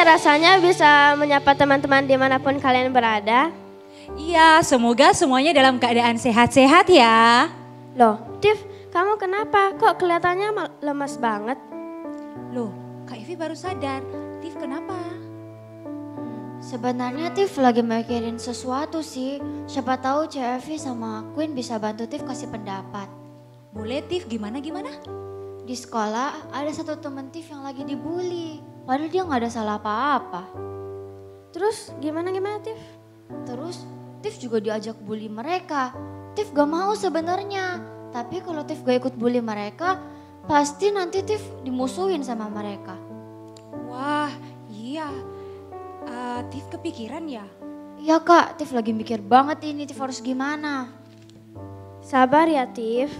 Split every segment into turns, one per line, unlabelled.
ya rasanya bisa menyapa teman-teman dimanapun kalian berada.
Iya, semoga semuanya dalam keadaan sehat-sehat ya.
Loh, Tiff, kamu kenapa? Kok kelihatannya lemas banget?
Loh, Kak Evi baru sadar. Tiff kenapa?
Sebenarnya Tiff lagi mikirin sesuatu sih. Siapa tahu Evi sama Queen bisa bantu Tiff kasih pendapat.
Boleh Tiff, gimana?
Di sekolah ada satu temen Tiff yang lagi dibully. Padahal dia gak ada salah apa-apa.
Terus gimana Tiff?
Terus Tiff juga diajak bully mereka. Tiff gak mau sebenarnya. Tapi kalau Tiff gak ikut bully mereka, pasti nanti Tiff dimusuhin sama mereka.
Wah, iya. Tiff kepikiran ya?
Iya kak, Tiff lagi mikir banget ini, Tiff harus gimana.
Sabar ya Tiff.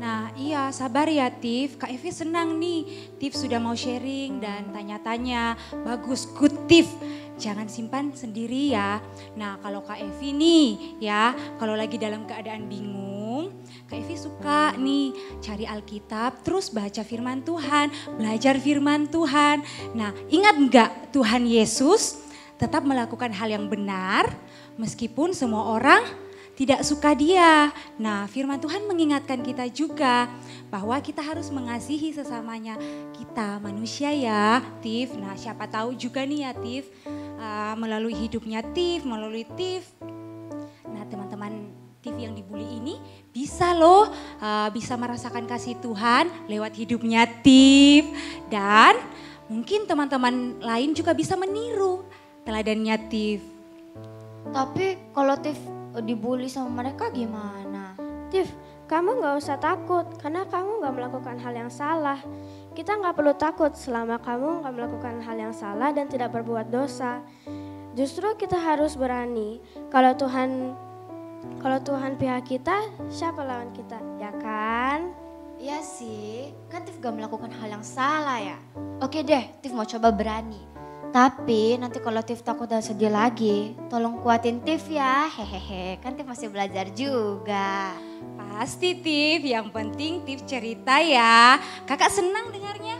Nah iya sabar ya Tiff, Kak Evi senang nih Tiff sudah mau sharing dan tanya-tanya. Bagus, good Tiff, jangan simpan sendiri ya. Nah kalau Kak Evi nih ya, kalau lagi dalam keadaan bingung, Kak Evi suka nih cari Alkitab terus baca firman Tuhan, belajar firman Tuhan. Nah ingat enggak Tuhan Yesus tetap melakukan hal yang benar meskipun semua orang tidak suka dia. Nah firman Tuhan mengingatkan kita juga bahwa kita harus mengasihi sesamanya kita manusia ya Tiff. Nah siapa tahu juga nih ya Tiff melalui hidupnya Tiff, melalui Tiff. Nah teman-teman Tiff yang dibully ini bisa loh bisa merasakan kasih Tuhan lewat hidupnya Tiff. Dan mungkin teman-teman lain juga bisa meniru teladannya Tiff.
Tapi kalau Tiff dibully sama mereka gimana?
Tiff, kamu gak usah takut karena kamu gak melakukan hal yang salah. Kita gak perlu takut selama kamu gak melakukan hal yang salah dan tidak berbuat dosa. Justru kita harus berani. Kalau Tuhan pihak kita, siapa lawan kita? Ya kan?
Iya sih, kan Tiff gak melakukan hal yang salah ya. Oke deh, Tiff mau coba berani. Tapi nanti kalau Tiff takut dan sedih lagi, tolong kuatin Tiff ya, hehehe. Kan Tiff masih belajar juga.
Pasti Tiff, yang penting Tiff cerita ya. Kakak senang dengarnya.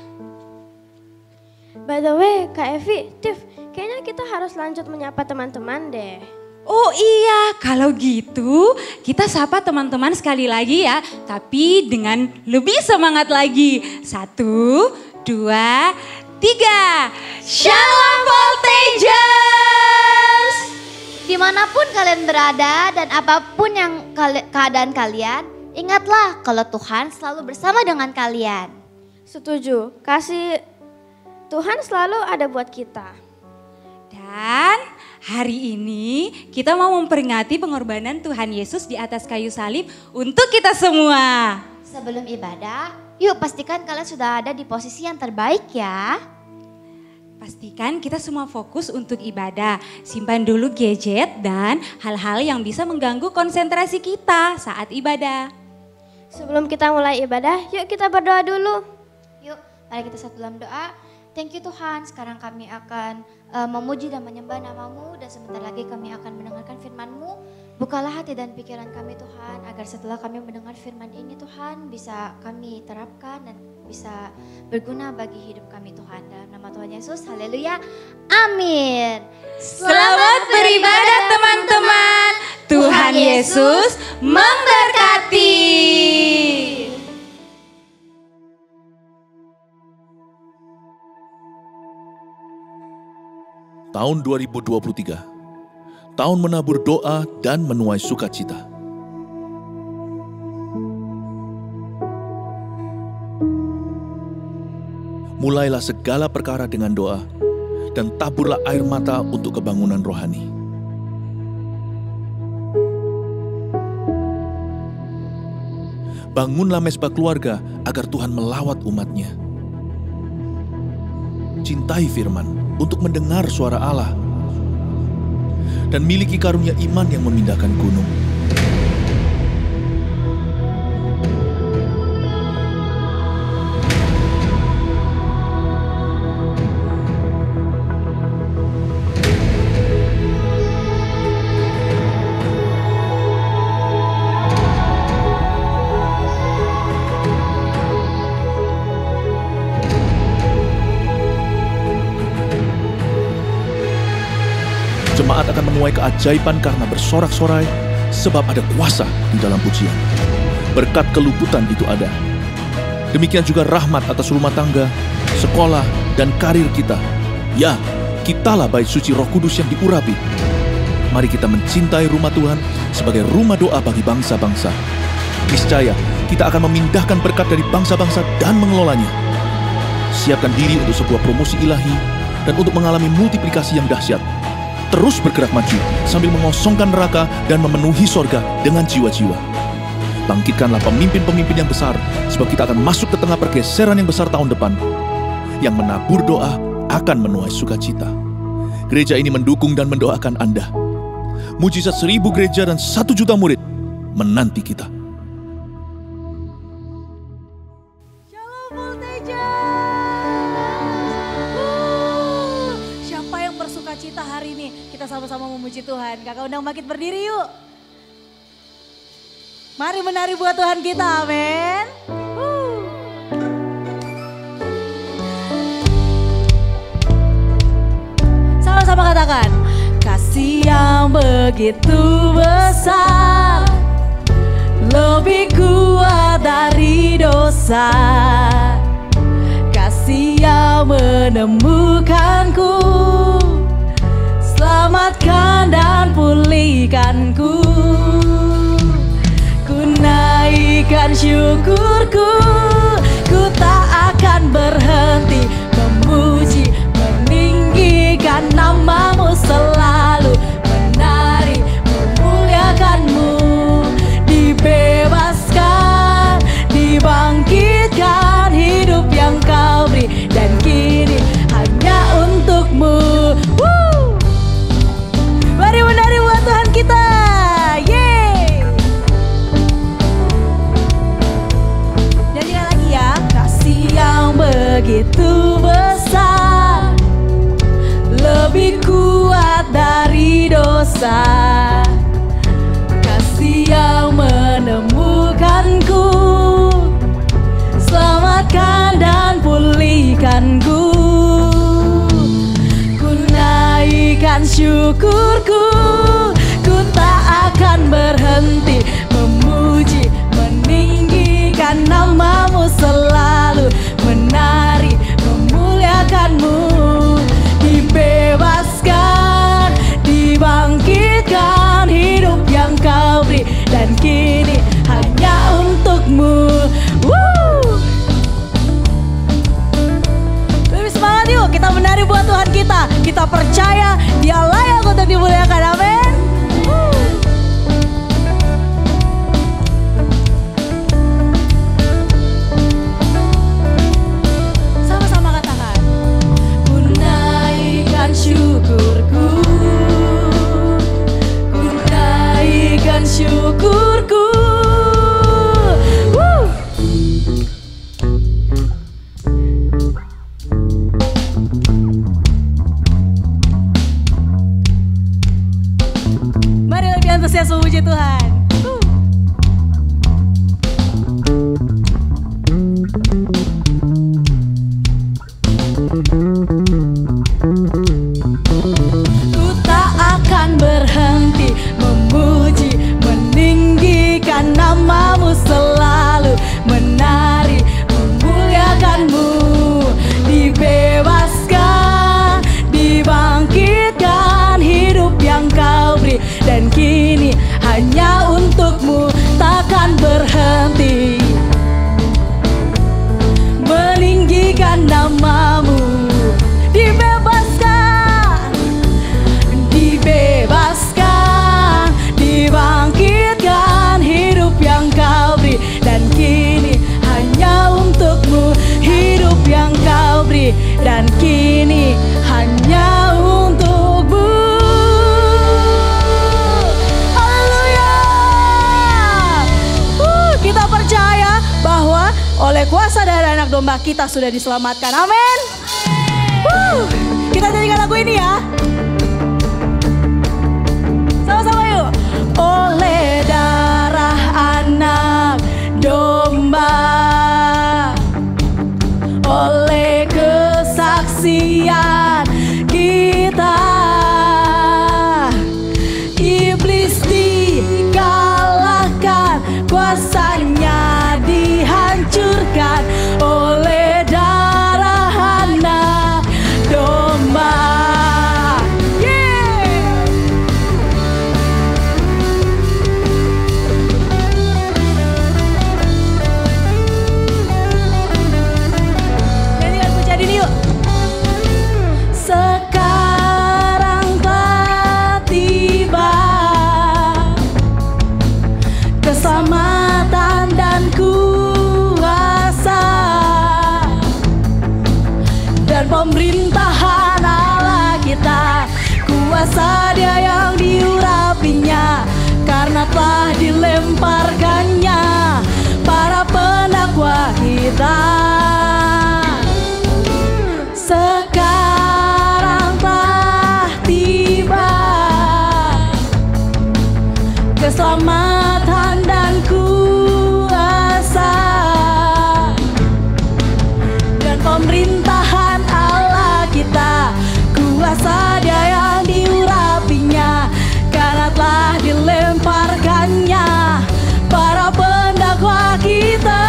By the way, Kak Evi, Tiff, kayaknya kita harus lanjut menyapa teman-teman deh.
Oh iya, kalau gitu kita sapa teman-teman sekali lagi ya. Tapi dengan lebih semangat lagi. 1, 2, 3, Shalom Voltagers!
Dimanapun kalian berada dan apapun yang keadaan kalian, ingatlah kalau Tuhan selalu bersama dengan kalian.
Setuju, kasih Tuhan selalu ada buat kita.
Dan hari ini kita mau memperingati pengorbanan Tuhan Yesus di atas kayu salib untuk kita semua.
Sebelum ibadah, yuk pastikan kalian sudah ada di posisi yang terbaik ya.
Pastikan kita semua fokus untuk ibadah. Simpan dulu gadget dan hal-hal yang bisa mengganggu konsentrasi kita saat ibadah.
Sebelum kita mulai ibadah, yuk kita berdoa dulu.
Yuk, mari kita satu dalam doa. Thank you Tuhan, sekarang kami akan memuji dan menyembah nama-Mu dan sebentar lagi kami akan mendengarkan firman-Mu. Bukalah hati dan pikiran kami Tuhan, agar setelah kami mendengar firman ini Tuhan bisa kami terapkan dan bisa berguna bagi hidup kami Tuhan. Dalam nama Tuhan Yesus, haleluya, amin.
Selamat beribadah teman-teman, Tuhan Yesus memberkati.
Tahun 2023, tahun menabur doa dan menuai sukacita. Mulailah segala perkara dengan doa, dan taburlah air mata untuk kebangunan rohani. Bangunlah mezbah keluarga agar Tuhan melawat umat-Nya. Cintai firman untuk mendengar suara Allah, dan miliki karunia iman yang memindahkan gunung. menuai keajaiban karena bersorak-sorai, sebab ada kuasa di dalam pujian. Berkat keluputan itu ada. Demikian juga rahmat atas rumah tangga, sekolah, dan karir kita. Ya, kitalah bait suci Roh Kudus yang diurapi. Mari kita mencintai rumah Tuhan sebagai rumah doa bagi bangsa-bangsa. Niscaya kita akan memindahkan berkat dari bangsa-bangsa dan mengelolanya. Siapkan diri untuk sebuah promosi ilahi dan untuk mengalami multiplikasi yang dahsyat. Terus bergerak maju sambil mengosongkan neraka dan memenuhi sorga dengan jiwa-jiwa. Bangkitkanlah pemimpin-pemimpin yang besar, sebab kita akan masuk ke tengah pergeseran yang besar tahun depan. Yang menabur doa akan menuai sukacita. Gereja ini mendukung dan mendoakan Anda. Mujizat 1000 gereja dan 1 juta murid menanti kita.
Shalom Volteja. Siapa yang bersuka cita hari ini? Kita sama-sama memuji Tuhan. Kakak undang bangkit berdiri yuk. Mari menari buat Tuhan kita, amin. Sama-sama katakan. Kasih yang begitu besar, lebih kuat dari dosa. Kasih yang menemukanku, selamatkan dan pulihkanku. Ku naikkan syukurku, ku tak akan berhenti memuji, meninggikan namamu selalu, menari, memuliakanmu. Dibebaskan, dibangkitkan, hidup yang kau beri, dan kini hanya untukmu. Mari menari buat Tuhan kita. Yeay. Nyanyikan lagi ya. Kasih yang begitu besar, lebih kuat dari dosa. Kasih yang menemukanku, selamatkan dan pulihkanku. Ku naikkan syukurku, ku tak akan berhenti memuji, meninggikan namamu selalu, menari, memuliakanmu. Dibebaskan, dibangkitkan, hidup yang kau beri, dan kini hanya untukmu. Lebih semangat yuk, kita menari buat Tuhan kita. Kita percaya Dia layak untuk dimuliakan, amin. Sama-sama katakan. Ku naikkan syukurku, ku naikkan syukurku. Mari lebih antusias memuji Tuhan. Ku tak akan berhenti memuji, meninggikan namamu selalu, menari, memuliakanmu. Dibebaskan, dibangkitkan, hidup yang kau beri, dan kini hanya untukmu, takkan berhenti meninggikan namamu. Dibebaskan, dibebaskan, dibangkitkan, hidup yang kau beri, dan kini hanya untukmu, hidup yang kau beri, dan kini hanya untukmu. Haleluya. Kita percaya bahwa oleh kuasa darah anak domba kita sudah diselamatkan, amin. Kita nyanyikan lagu ini ya. Sama-sama yuk. Oleh darah anak domba, oleh kesaksian kita, kuasa Dia yang diurapinya, karena telah dilemparkannya para pendakwa kita. Sekarang telah tiba keselamatan dan kuasa dan pemerintahan Allah kita. Kuasa Dia yang diurapinya, karena telah dilemparkannya para pendakwa kita.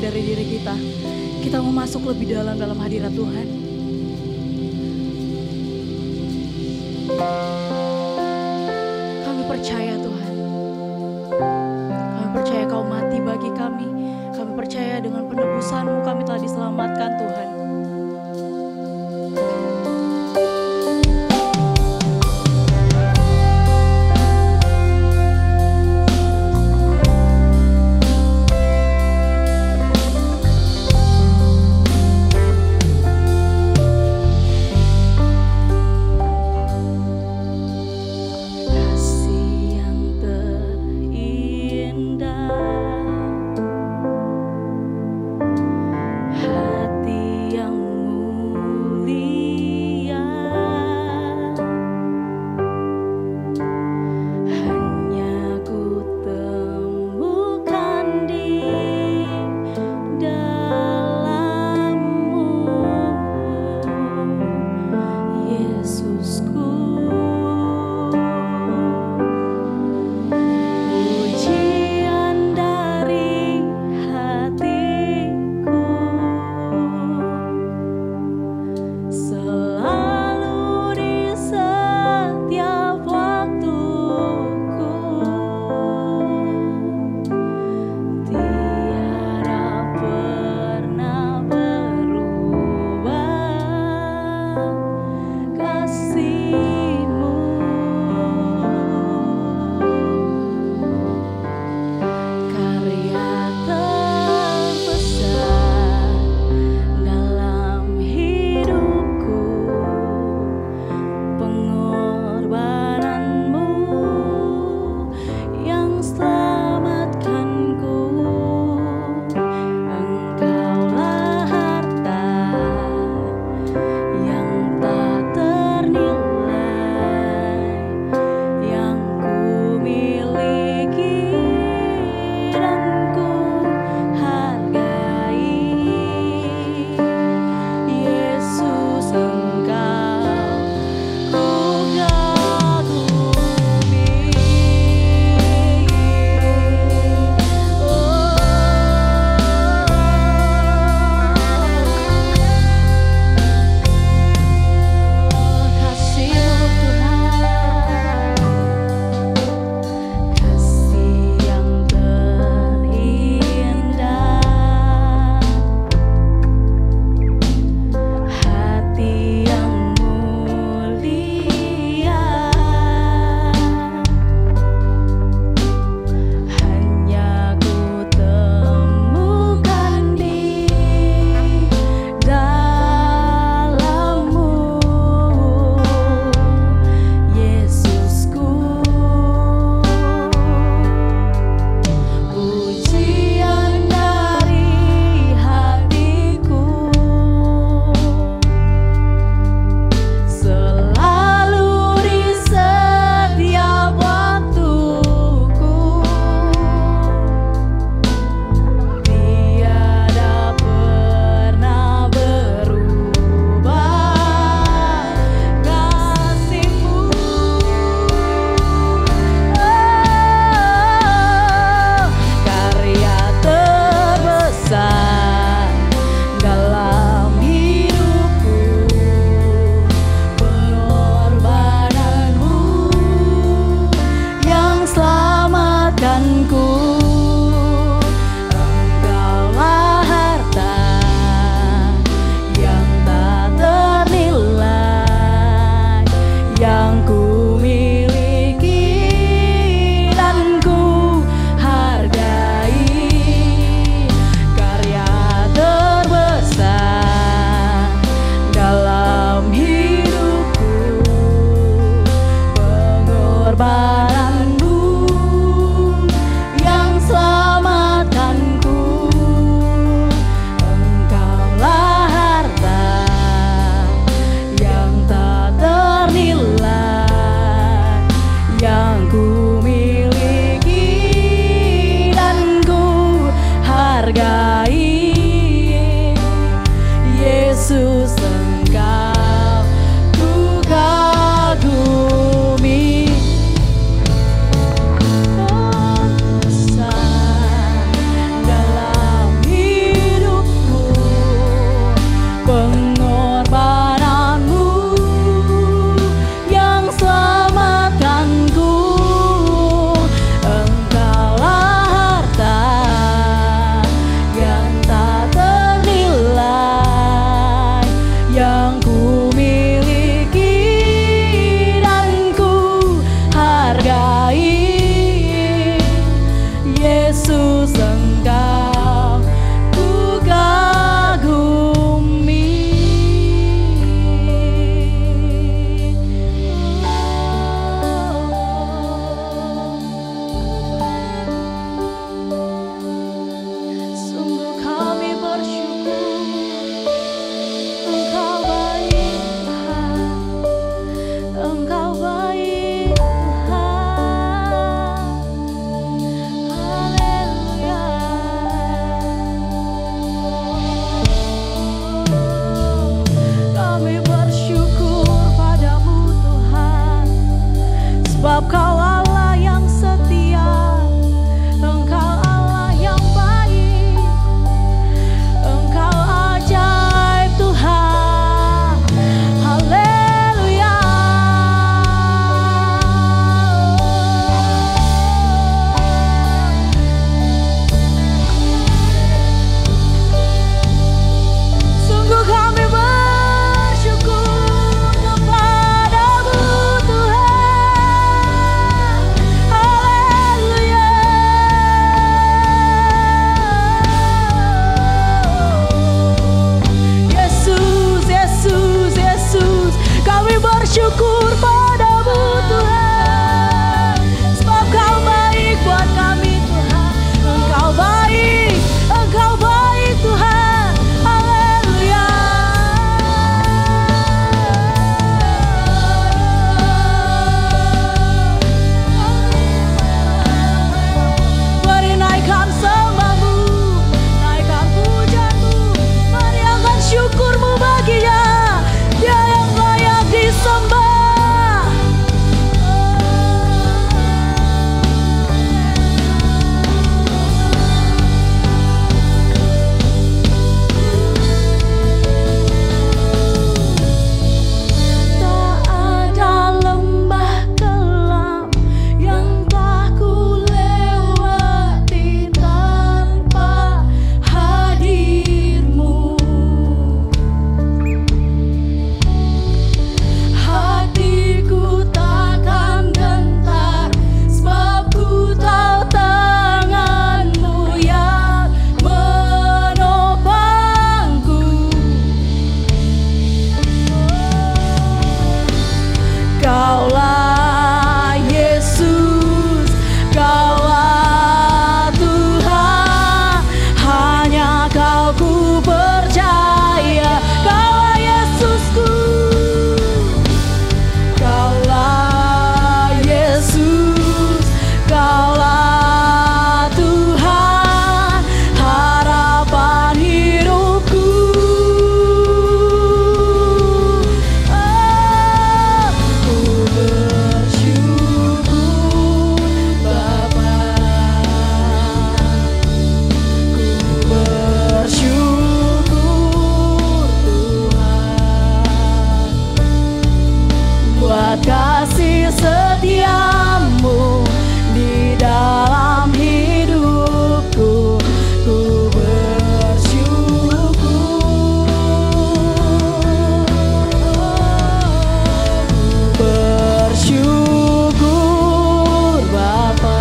dari diri kita. Kita mau masuk lebih dalam hadirat Tuhan. Kami percaya Tuhan. Kami percaya Kau mati bagi kami. Kami percaya dengan penebusan-Mu kami telah diselamatkan Tuhan. yang ku miliki dan ku hargai. Yesus, Engkau ku kagumi. Sungguh kami bersyukur, Engkau baik Tuhan, Engkau baik Tuhan. Haleluya. Kami bersyukur padamu Tuhan, sebab Kau Allah yang setia, Engkau Allah yang baik, Engkau ajaib Tuhan. Haleluya. Sungguh kami bersyukur kepadamu Tuhan. Haleluya. Yesus, Yesus, Yesus, kami bersyukur padamu Tuhan, sebab Kau baik buat kami Tuhan. Engkau baik Tuhan. Haleluya. Mari naikkan sembahmu, naikkan pujaanmu, mari angkat syukurmu baginya, Dia yang layak disembah. Tak ada lembah kelam yang telah ku lewati tanpa hadir-Mu. Hatiku takkan gentar, sebab ku tahu tangan-Mu yang menopangku. Kaulah Yesus, Kaulah Tuhan, hanya Kau ku percaya. Kaulah Yesusku, Kaulah Yesus, Kaulah Tuhan, harapan hidupku. Ku bersyukur Bapa, ku bersyukur Tuhan, buat kasih setia-Mu di dalam hidupku. Ku bersyukur Bapa,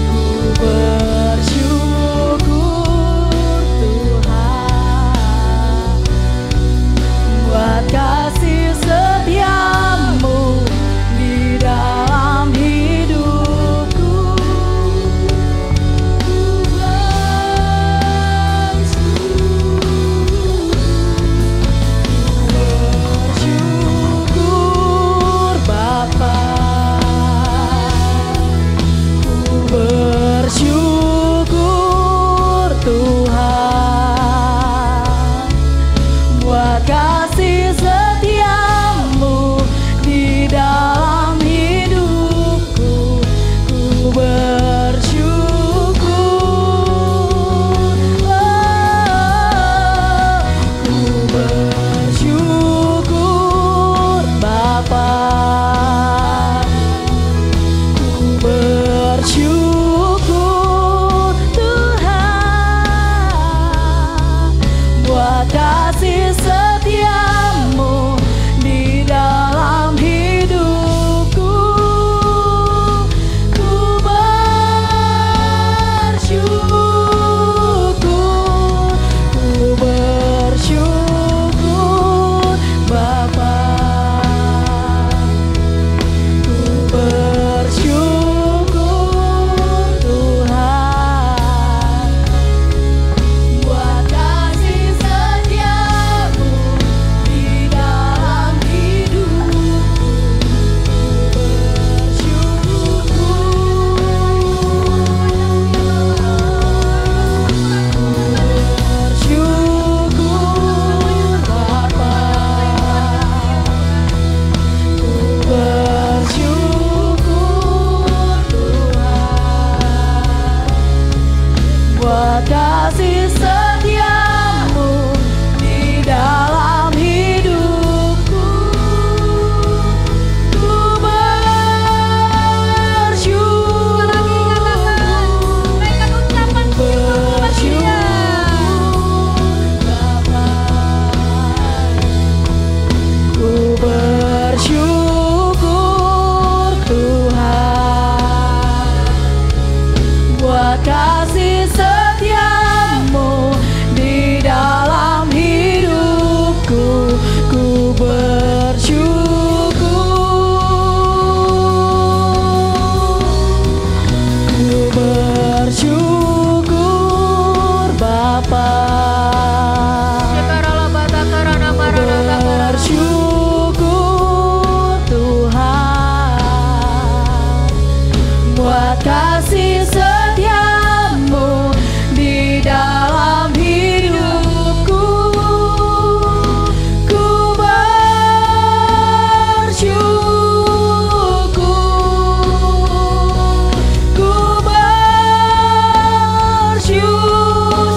ku bersyukur Tuhan, buat kasih setia kasih setiamu di dalam hidupku. Ku bersyukur Bapa. Ku bersyukur Tuhan buat kasih setiamu di dalam hidupku. Bersyukur Bapa. Ku bersyukur Tuhan buat kasih setiamu di dalam hidupku. Ku bersyukur Bapa. Ku bersyukur Tuhan buat kasih setiamu di dalam hidupku. Ku bersyukur Bapa. Bersyukur Tuhan buat kasih setiamu di dalam hidupku. Ku bersyukur, ku bersyukur.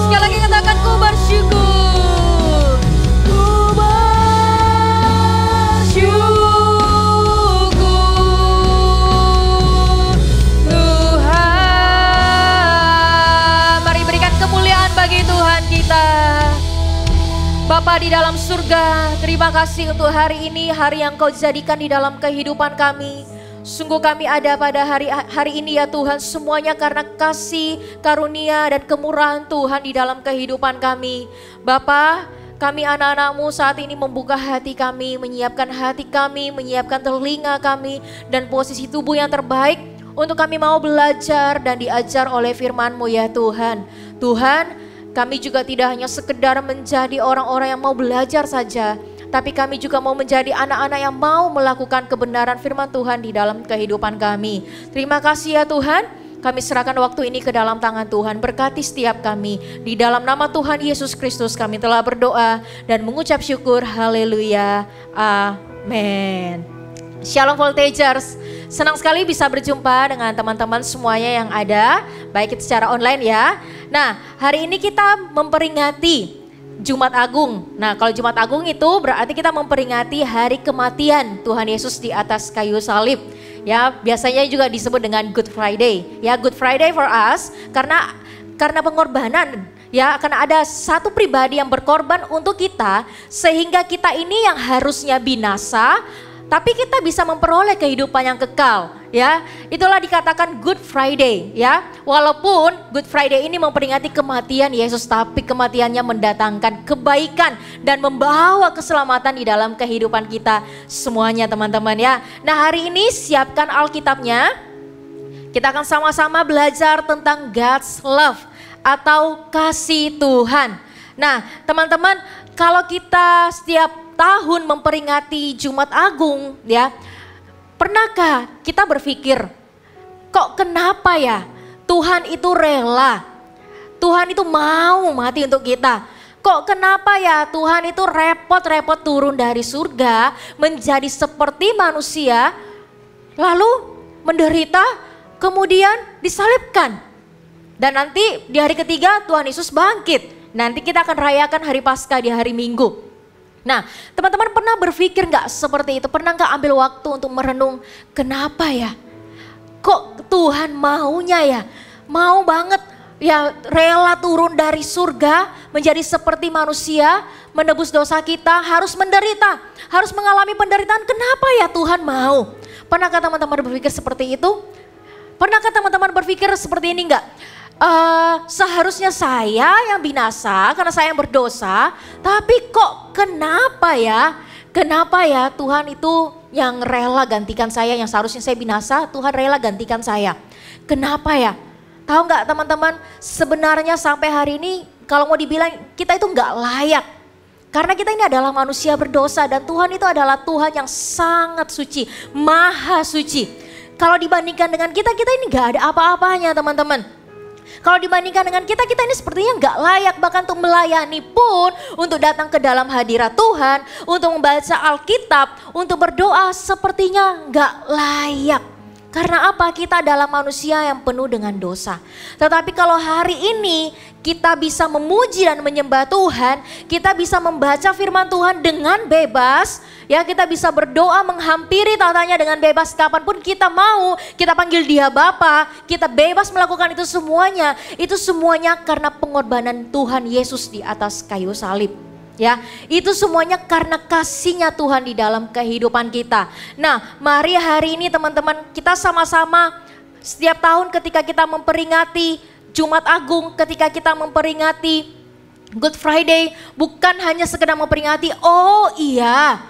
Sekali lagi katakan ku bersyukur.
Ku bersyukur
Tuhan. Mari berikan kemuliaan bagi Tuhan kita. Bapa di dalam surga, terima kasih untuk hari ini, hari yang Kau jadikan di dalam kehidupan kami. Sungguh kami ada pada hari ini ya Tuhan, semuanya karena kasih, karunia dan kemurahan Tuhan di dalam kehidupan kami. Bapa, kami anak-anak-Mu saat ini membuka hati kami, menyiapkan hati kami, menyiapkan telinga kami dan posisi tubuh yang terbaik untuk kami mau belajar dan diajar oleh firman-Mu ya Tuhan. Tuhan, kami juga tidak hanya sekedar menjadi orang-orang yang mau belajar saja, tapi kami juga mau menjadi anak-anak yang mau melakukan kebenaran firman Tuhan di dalam kehidupan kami. Terima kasih ya Tuhan, kami serahkan waktu ini ke dalam tangan Tuhan. Berkati setiap kami. Di dalam nama Tuhan Yesus Kristus kami telah berdoa dan mengucap syukur. Haleluya. Amin. Shalom Voltagers. Senang sekali bisa berjumpa dengan teman-teman semuanya yang ada, baik itu secara online ya. Nah, hari ini kita memperingati Jumat Agung. Nah, kalau Jumat Agung itu berarti kita memperingati hari kematian Tuhan Yesus di atas kayu salib. Ya, biasanya juga disebut dengan Good Friday. Ya, Good Friday for us karena pengorbanan. Ya, karena ada satu pribadi yang berkorban untuk kita sehingga kita ini yang harusnya binasa, tapi kita bisa memperoleh kehidupan yang kekal, ya. Itulah dikatakan Good Friday, ya. Walaupun Good Friday ini memperingati kematian Yesus, tapi kematiannya mendatangkan kebaikan dan membawa keselamatan di dalam kehidupan kita semuanya, teman-teman ya. Nah, hari ini siapkan Alkitabnya. Kita akan sama-sama belajar tentang God's love atau kasih Tuhan. Nah, teman-teman, kalau kita setiap tahun memperingati Jumat Agung ya, pernahkah kita berpikir, kok kenapa ya Tuhan itu rela, Tuhan itu mau mati untuk kita, kok kenapa ya Tuhan itu repot-repot turun dari surga menjadi seperti manusia, lalu menderita, kemudian disalibkan, dan nanti di hari ketiga Tuhan Yesus bangkit. Nanti kita akan rayakan hari Paskah di hari Minggu. Nah, teman-teman pernah berpikir nggak seperti itu? Pernah nggak ambil waktu untuk merenung, kenapa ya? Kok Tuhan maunya ya? Mau banget
ya rela turun dari surga menjadi seperti manusia, menebus dosa kita, harus menderita, harus mengalami penderitaan. Kenapa ya Tuhan mau? Pernahkah teman-teman berpikir seperti itu? Pernahkah teman-teman berpikir seperti ini enggak? Seharusnya saya yang binasa karena saya yang berdosa, tapi kok kenapa ya? Kenapa ya Tuhan itu yang rela gantikan saya, yang seharusnya saya binasa, Tuhan rela gantikan saya. Kenapa ya? Tahu nggak teman-teman, sebenarnya sampai hari ini kalau mau dibilang kita itu nggak layak. Karena kita ini adalah manusia berdosa dan Tuhan itu adalah Tuhan yang sangat suci, maha suci. Kalau dibandingkan dengan kita ini nggak ada apa-apanya teman-teman. Kalau dibandingkan dengan kita ini sepertinya nggak layak bahkan untuk melayani pun, untuk datang ke dalam hadirat Tuhan, untuk membaca Alkitab, untuk berdoa sepertinya nggak layak. Karena apa? Kita adalah manusia yang penuh dengan dosa. Tetapi kalau hari ini kita bisa memuji dan menyembah Tuhan, kita bisa membaca firman Tuhan dengan bebas, ya kita bisa berdoa menghampiri tatanya dengan bebas kapanpun kita mau, kita panggil dia Bapa, kita bebas melakukan itu semuanya. Itu semuanya karena pengorbanan Tuhan Yesus di atas kayu salib. Ya, itu semuanya karena kasih-Nya Tuhan di dalam kehidupan kita. Nah, mari hari ini teman-teman kita sama-sama setiap tahun ketika kita memperingati Jumat Agung, ketika kita memperingati Good Friday, bukan hanya sekedar memperingati, oh iya,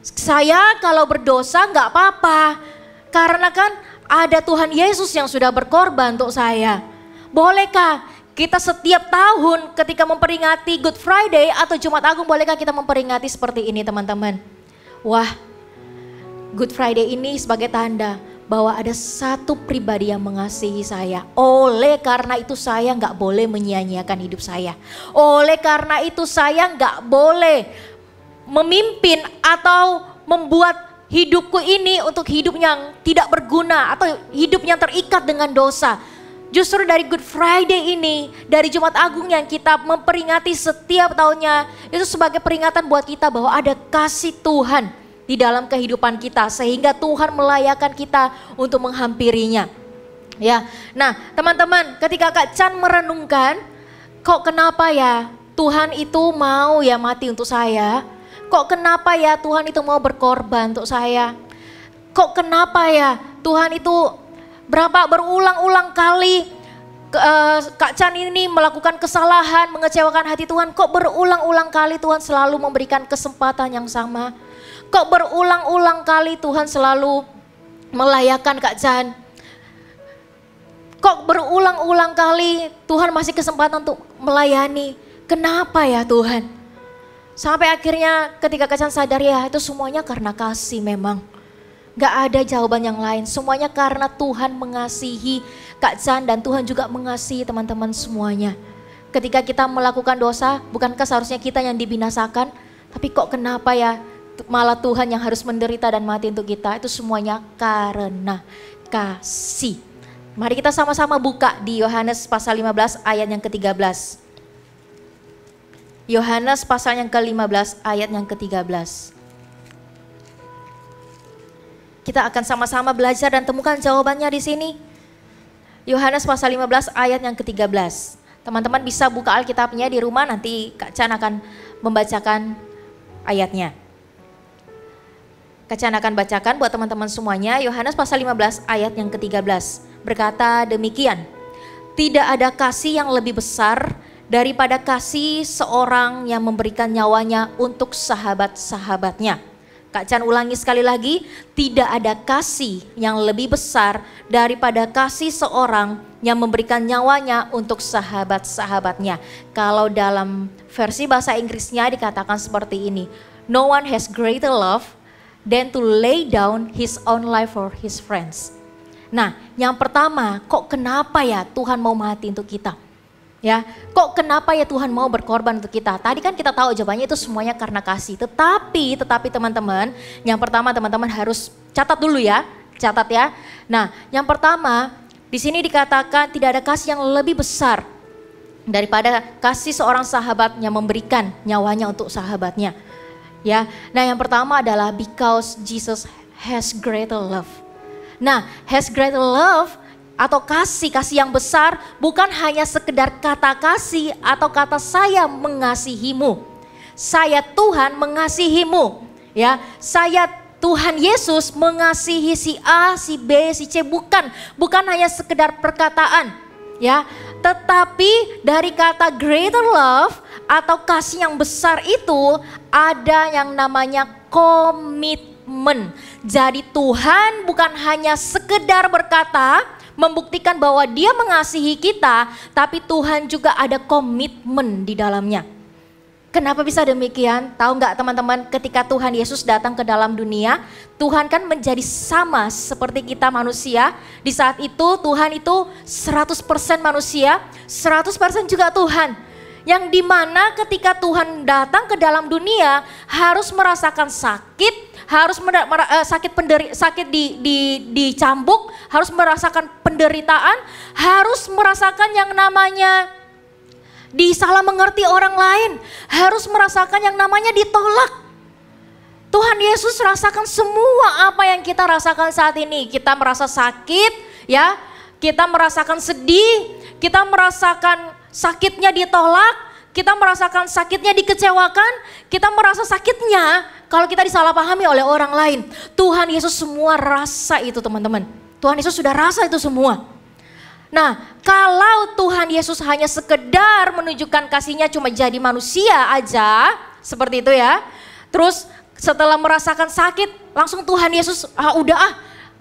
saya kalau berdosa nggak apa-apa. Karena kan ada Tuhan Yesus yang sudah berkorban untuk saya. Bolehkah kita setiap tahun ketika memperingati Good Friday atau Jumat Agung, bolehkah kita memperingati seperti ini teman-teman? Wah, Good Friday ini sebagai tanda bahwa ada satu pribadi yang mengasihi saya. Oleh karena itu saya nggak boleh menyia-nyiakan hidup saya. Oleh karena itu saya nggak boleh memimpin atau membuat hidupku ini untuk hidup yang tidak berguna atau hidup yang terikat dengan dosa. Justru dari Good Friday ini, dari Jumat Agung yang kita memperingati setiap tahunnya, itu sebagai peringatan buat kita bahwa ada kasih Tuhan di dalam kehidupan kita, sehingga Tuhan melayakkan kita untuk menghampirinya. Ya, nah teman-teman, ketika Kak Chan merenungkan, kok kenapa ya Tuhan itu mau ya mati untuk saya? Kok kenapa ya Tuhan itu mau berkorban untuk saya? Kok kenapa ya Tuhan itu berulang-ulang kali Kak Chan ini melakukan kesalahan, mengecewakan hati Tuhan. Kok berulang-ulang kali Tuhan selalu memberikan kesempatan yang sama? Kok berulang-ulang kali Tuhan selalu melayakkan Kak Chan? Kok berulang-ulang kali Tuhan masih kesempatan untuk melayani? Kenapa ya Tuhan? Sampai akhirnya ketika Kak Chan sadar ya itu semuanya karena kasih memang. Gak ada jawaban yang lain, semuanya karena Tuhan mengasihi Kak Chan dan Tuhan juga mengasihi teman-teman semuanya. Ketika kita melakukan dosa, bukankah seharusnya kita yang dibinasakan? Tapi kok kenapa ya malah Tuhan yang harus menderita dan mati untuk kita? Itu semuanya karena kasih. Mari kita sama-sama buka di Yohanes pasal 15 ayat yang ke-13. Yohanes pasal yang ke-15 ayat yang ke-13. Kita akan sama-sama belajar dan temukan jawabannya di sini. Yohanes pasal 15 ayat yang ke-13. Teman-teman bisa buka Alkitabnya di rumah, nanti Kak Chan akan membacakan ayatnya. Kak Chan akan bacakan buat teman-teman semuanya. Yohanes pasal 15 ayat yang ke-13. Berkata demikian, tidak ada kasih yang lebih besar daripada kasih seorang yang memberikan nyawanya untuk sahabat-sahabatnya. Kak Chan ulangi sekali lagi, tidak ada kasih yang lebih besar daripada kasih seorang yang memberikan nyawanya untuk sahabat-sahabatnya. Kalau dalam versi bahasa Inggrisnya dikatakan seperti ini, no one has greater love than to lay down his own life for his friends. Nah, yang pertama, kok kenapa ya Tuhan mau mati untuk kita? Ya, kok kenapa ya Tuhan mau berkorban untuk kita? Tadi kan kita tahu jawabannya itu semuanya karena kasih. Tetapi teman-teman, yang pertama teman-teman harus catat dulu ya, catat ya. Nah, yang pertama di sini dikatakan tidak ada kasih yang lebih besar daripada kasih seorang sahabat yang memberikan nyawanya untuk sahabatnya. Ya, nah yang pertama adalah because Jesus has greater love. Nah, has greater love atau kasih yang besar bukan hanya sekedar kata kasih atau kata saya mengasihimu. Saya Tuhan mengasihimu, ya. Saya Tuhan Yesus mengasihi si A, si B, si C, bukan hanya sekedar perkataan, ya. Tetapi dari kata greater love atau kasih yang besar itu ada yang namanya komitmen. Jadi Tuhan bukan hanya sekedar berkata, membuktikan bahwa Dia mengasihi kita, tapi Tuhan juga ada komitmen di dalamnya. Kenapa bisa demikian? Tahu nggak teman-teman, ketika Tuhan Yesus datang ke dalam dunia, Tuhan kan menjadi sama seperti kita manusia. Di saat itu Tuhan itu 100% manusia, 100% juga Tuhan. Yang dimana ketika Tuhan datang ke dalam dunia harus merasakan sakit, harus sakit dicambuk, harus merasakan penderitaan, harus merasakan yang namanya disalah mengerti orang lain, harus merasakan yang namanya ditolak. Tuhan Yesus rasakan semua apa yang kita rasakan saat ini. Kita merasa sakit, ya, kita merasakan sedih, kita merasakan sakitnya ditolak, kita merasakan sakitnya dikecewakan, kita merasa sakitnya kalau kita disalahpahami oleh orang lain. Tuhan Yesus semua rasa itu, teman-teman. Tuhan Yesus sudah rasa itu semua. Nah, kalau Tuhan Yesus hanya sekedar menunjukkan kasihnya cuma jadi manusia aja, seperti itu ya. Terus setelah merasakan sakit, langsung Tuhan Yesus,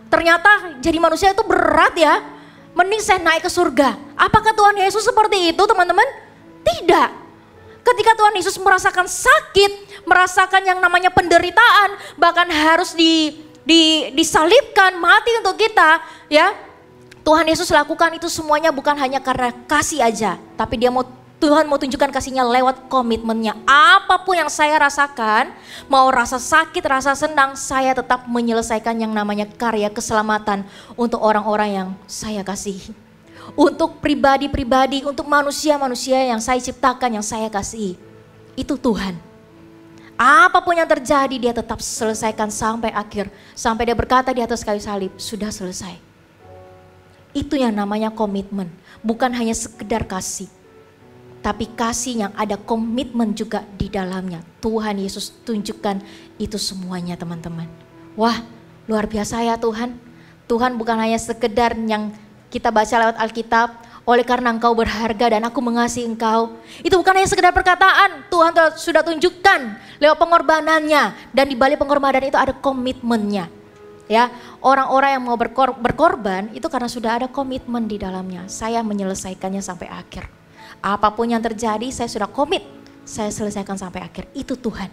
ternyata jadi manusia itu berat ya. Mending saya naik ke surga. Apakah Tuhan Yesus seperti itu, teman-teman? Tidak. Ketika Tuhan Yesus merasakan sakit, merasakan yang namanya penderitaan, bahkan harus disalibkan, mati untuk kita, ya. Tuhan Yesus lakukan itu semuanya bukan hanya karena kasih aja, tapi Tuhan mau tunjukkan kasihnya lewat komitmennya. Apapun yang saya rasakan, mau rasa sakit, rasa senang, saya tetap menyelesaikan yang namanya karya keselamatan untuk orang-orang yang saya kasihi. Untuk pribadi-pribadi, untuk manusia-manusia yang saya ciptakan, yang saya kasihi. Itu Tuhan. Apapun yang terjadi dia tetap selesaikan sampai akhir. Sampai dia berkata di atas kayu salib, sudah selesai. Itu yang namanya komitmen, bukan hanya sekedar kasih. Tapi kasih yang ada komitmen juga di dalamnya. Tuhan Yesus tunjukkan itu semuanya, teman-teman. Wah, luar biasa ya Tuhan. Tuhan bukan hanya sekedar yang kita baca lewat Alkitab, oleh karena engkau berharga dan aku mengasihi engkau. Itu bukan hanya sekedar perkataan, Tuhan sudah tunjukkan lewat pengorbanannya. Dan di balik pengorbanan itu ada komitmennya. Ya, orang-orang yang mau berkorban itu karena sudah ada komitmen di dalamnya. Saya menyelesaikannya sampai akhir. Apapun yang terjadi saya sudah komit, saya selesaikan sampai akhir. Itu Tuhan.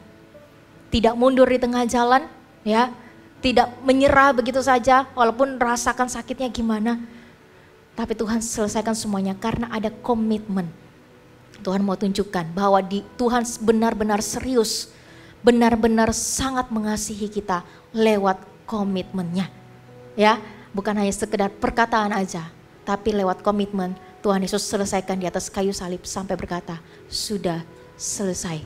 Tidak mundur di tengah jalan, ya. Tidak menyerah begitu saja walaupun rasakan sakitnya gimana. Tapi Tuhan selesaikan semuanya karena ada komitmen. Tuhan mau tunjukkan bahwa Tuhan benar-benar serius, benar-benar sangat mengasihi kita lewat komitmennya, ya, bukan hanya sekedar perkataan aja, tapi lewat komitmen Tuhan Yesus selesaikan di atas kayu salib sampai berkata sudah selesai.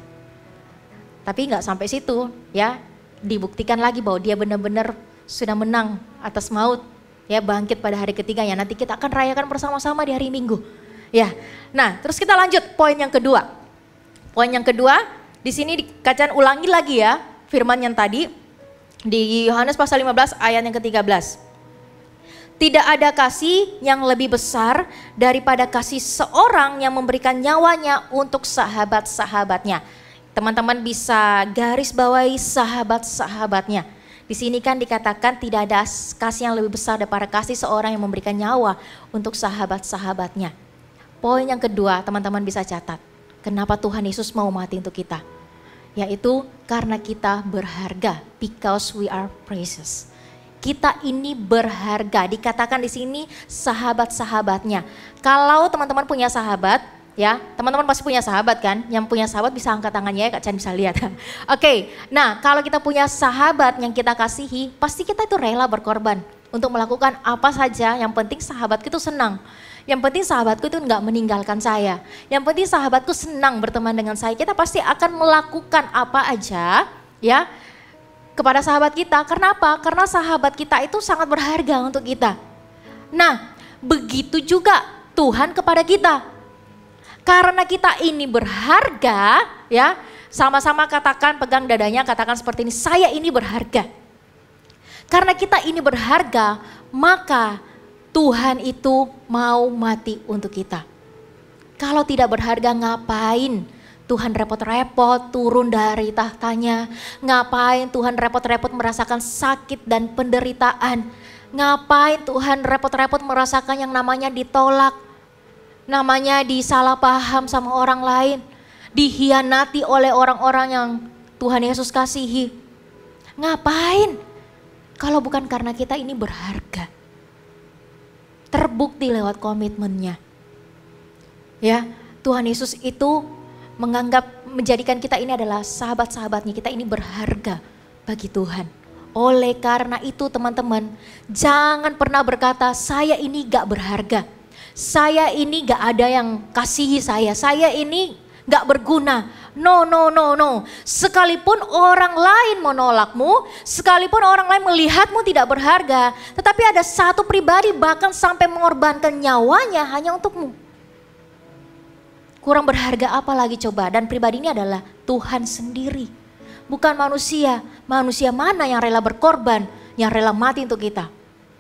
Tapi nggak sampai situ, ya, dibuktikan lagi bahwa dia benar-benar sudah menang atas maut, ya, bangkit pada hari ketiga ya. Nanti kita akan rayakan bersama-sama di hari Minggu, ya. Nah, terus kita lanjut poin yang kedua. Poin yang kedua di sini dikacaukan ulangi lagi ya firman yang tadi. Di Yohanes pasal 15 ayat yang ke-13. Tidak ada kasih yang lebih besar daripada kasih seorang yang memberikan nyawanya untuk sahabat-sahabatnya. Teman-teman bisa garis bawahi sahabat-sahabatnya. Di sini kan dikatakan tidak ada kasih yang lebih besar daripada kasih seorang yang memberikan nyawa untuk sahabat-sahabatnya. Poin yang kedua, teman-teman bisa catat. Kenapa Tuhan Yesus mau mati untuk kita? Yaitu karena kita berharga, because we are precious. Kita ini berharga, dikatakan di sini sahabat-sahabatnya. Kalau teman-teman punya sahabat, ya, teman-teman pasti punya sahabat kan? Yang punya sahabat bisa angkat tangannya ya, Kak Chan bisa lihat. Oke, nah kalau kita punya sahabat yang kita kasihi, pasti kita itu rela berkorban untuk melakukan apa saja. Yang penting sahabatku itu senang. Yang penting sahabatku itu enggak meninggalkan saya. Yang penting sahabatku senang berteman dengan saya. Kita pasti akan melakukan apa aja, ya, kepada sahabat kita. Karena apa? Karena sahabat kita itu sangat berharga untuk kita. Nah, begitu juga Tuhan kepada kita. Karena kita ini berharga, ya, sama-sama katakan, pegang dadanya, katakan seperti ini, saya ini berharga. Karena kita ini berharga, maka Tuhan itu mau mati untuk kita. Kalau tidak berharga, ngapain Tuhan repot-repot turun dari tahtanya? Ngapain Tuhan repot-repot merasakan sakit dan penderitaan? Ngapain Tuhan repot-repot merasakan yang namanya ditolak? Namanya disalah paham sama orang lain? Dihianati oleh orang-orang yang Tuhan Yesus kasihi? Ngapain? Kalau bukan karena kita ini berharga. Terbukti lewat komitmennya. Ya, Tuhan Yesus itu menjadikan kita ini adalah sahabat-sahabatnya, kita ini berharga bagi Tuhan. Oleh karena itu teman-teman, jangan pernah berkata saya ini gak berharga, saya ini gak ada yang kasihi saya ini gak berguna. No. Sekalipun orang lain menolakmu, sekalipun orang lain melihatmu tidak berharga, tetapi ada satu pribadi bahkan sampai mengorbankan nyawanya hanya untukmu. Kurang berharga apa lagi coba? Dan pribadi ini adalah Tuhan sendiri. Bukan manusia. Manusia mana yang rela berkorban, yang rela mati untuk kita.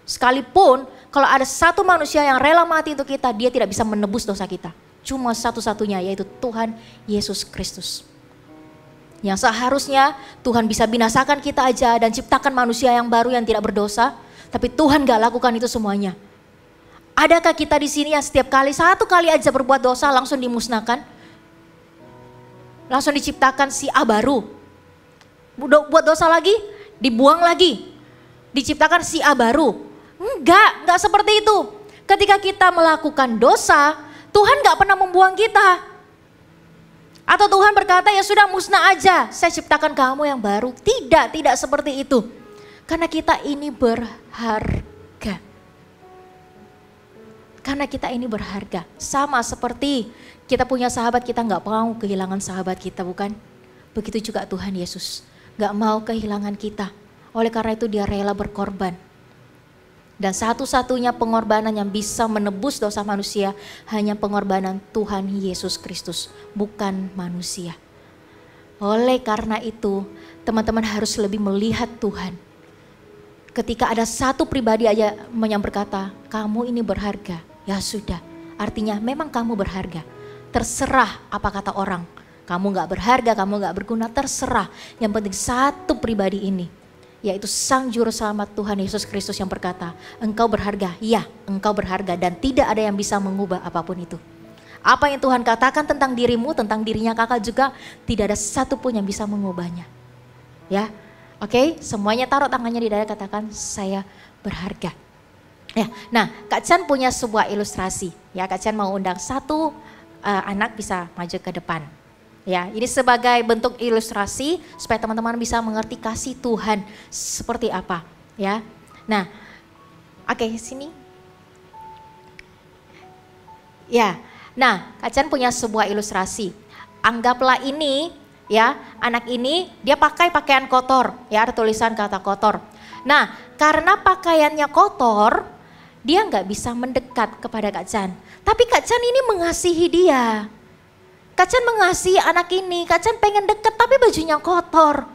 Sekalipun kalau ada satu manusia yang rela mati untuk kita, dia tidak bisa menebus dosa kita. Cuma satu-satunya, yaitu Tuhan Yesus Kristus. Yang seharusnya Tuhan bisa binasakan kita aja dan ciptakan manusia yang baru yang tidak berdosa. Tapi Tuhan gak lakukan itu semuanya. Adakah kita di sini yang setiap kali, satu kali aja berbuat dosa langsung dimusnahkan? Langsung diciptakan si A baru. Buat dosa lagi, dibuang lagi. Diciptakan si A baru. Enggak seperti itu. Ketika kita melakukan dosa, Tuhan gak pernah membuang kita. Atau Tuhan berkata ya sudah musnah aja, saya ciptakan kamu yang baru. Tidak seperti itu. Karena kita ini berharga. Karena kita ini berharga. Sama seperti kita punya sahabat, kita gak mau kehilangan sahabat kita, bukan? Begitu juga Tuhan Yesus. Gak mau kehilangan kita. Oleh karena itu dia rela berkorban. Dan satu-satunya pengorbanan yang bisa menebus dosa manusia hanya pengorbanan Tuhan Yesus Kristus, bukan manusia. Oleh karena itu teman-teman harus lebih melihat Tuhan. Ketika ada satu pribadi aja yang berkata, kamu ini berharga. Ya sudah, artinya memang kamu berharga. Terserah apa kata orang. Kamu gak berharga, kamu gak berguna, terserah. Yang penting satu pribadi ini, yaitu Sang Juru Selamat Tuhan Yesus Kristus yang berkata, engkau berharga, ya engkau berharga dan tidak ada yang bisa mengubah apapun itu. Apa yang Tuhan katakan tentang dirimu, tentang dirinya kakak juga, tidak ada satupun yang bisa mengubahnya. Ya, oke, semuanya taruh tangannya di dada, katakan saya berharga. Ya, nah Kak Chan punya sebuah ilustrasi. Ya, Kak Chan mau undang satu anak bisa maju ke depan. Ya, ini sebagai bentuk ilustrasi supaya teman-teman bisa mengerti kasih Tuhan seperti apa. Ya, nah, oke sini. Ya, nah Kak Chan punya sebuah ilustrasi. Anggaplah ini, ya, anak ini dia pakai pakaian kotor. Ya, ada tulisan kata kotor. Nah, karena pakaiannya kotor, dia nggak bisa mendekat kepada Kak Chan. Tapi Kak Chan ini mengasihi dia. Kak Chan mengasihi anak ini. Kak Chan pengen dekat tapi bajunya kotor.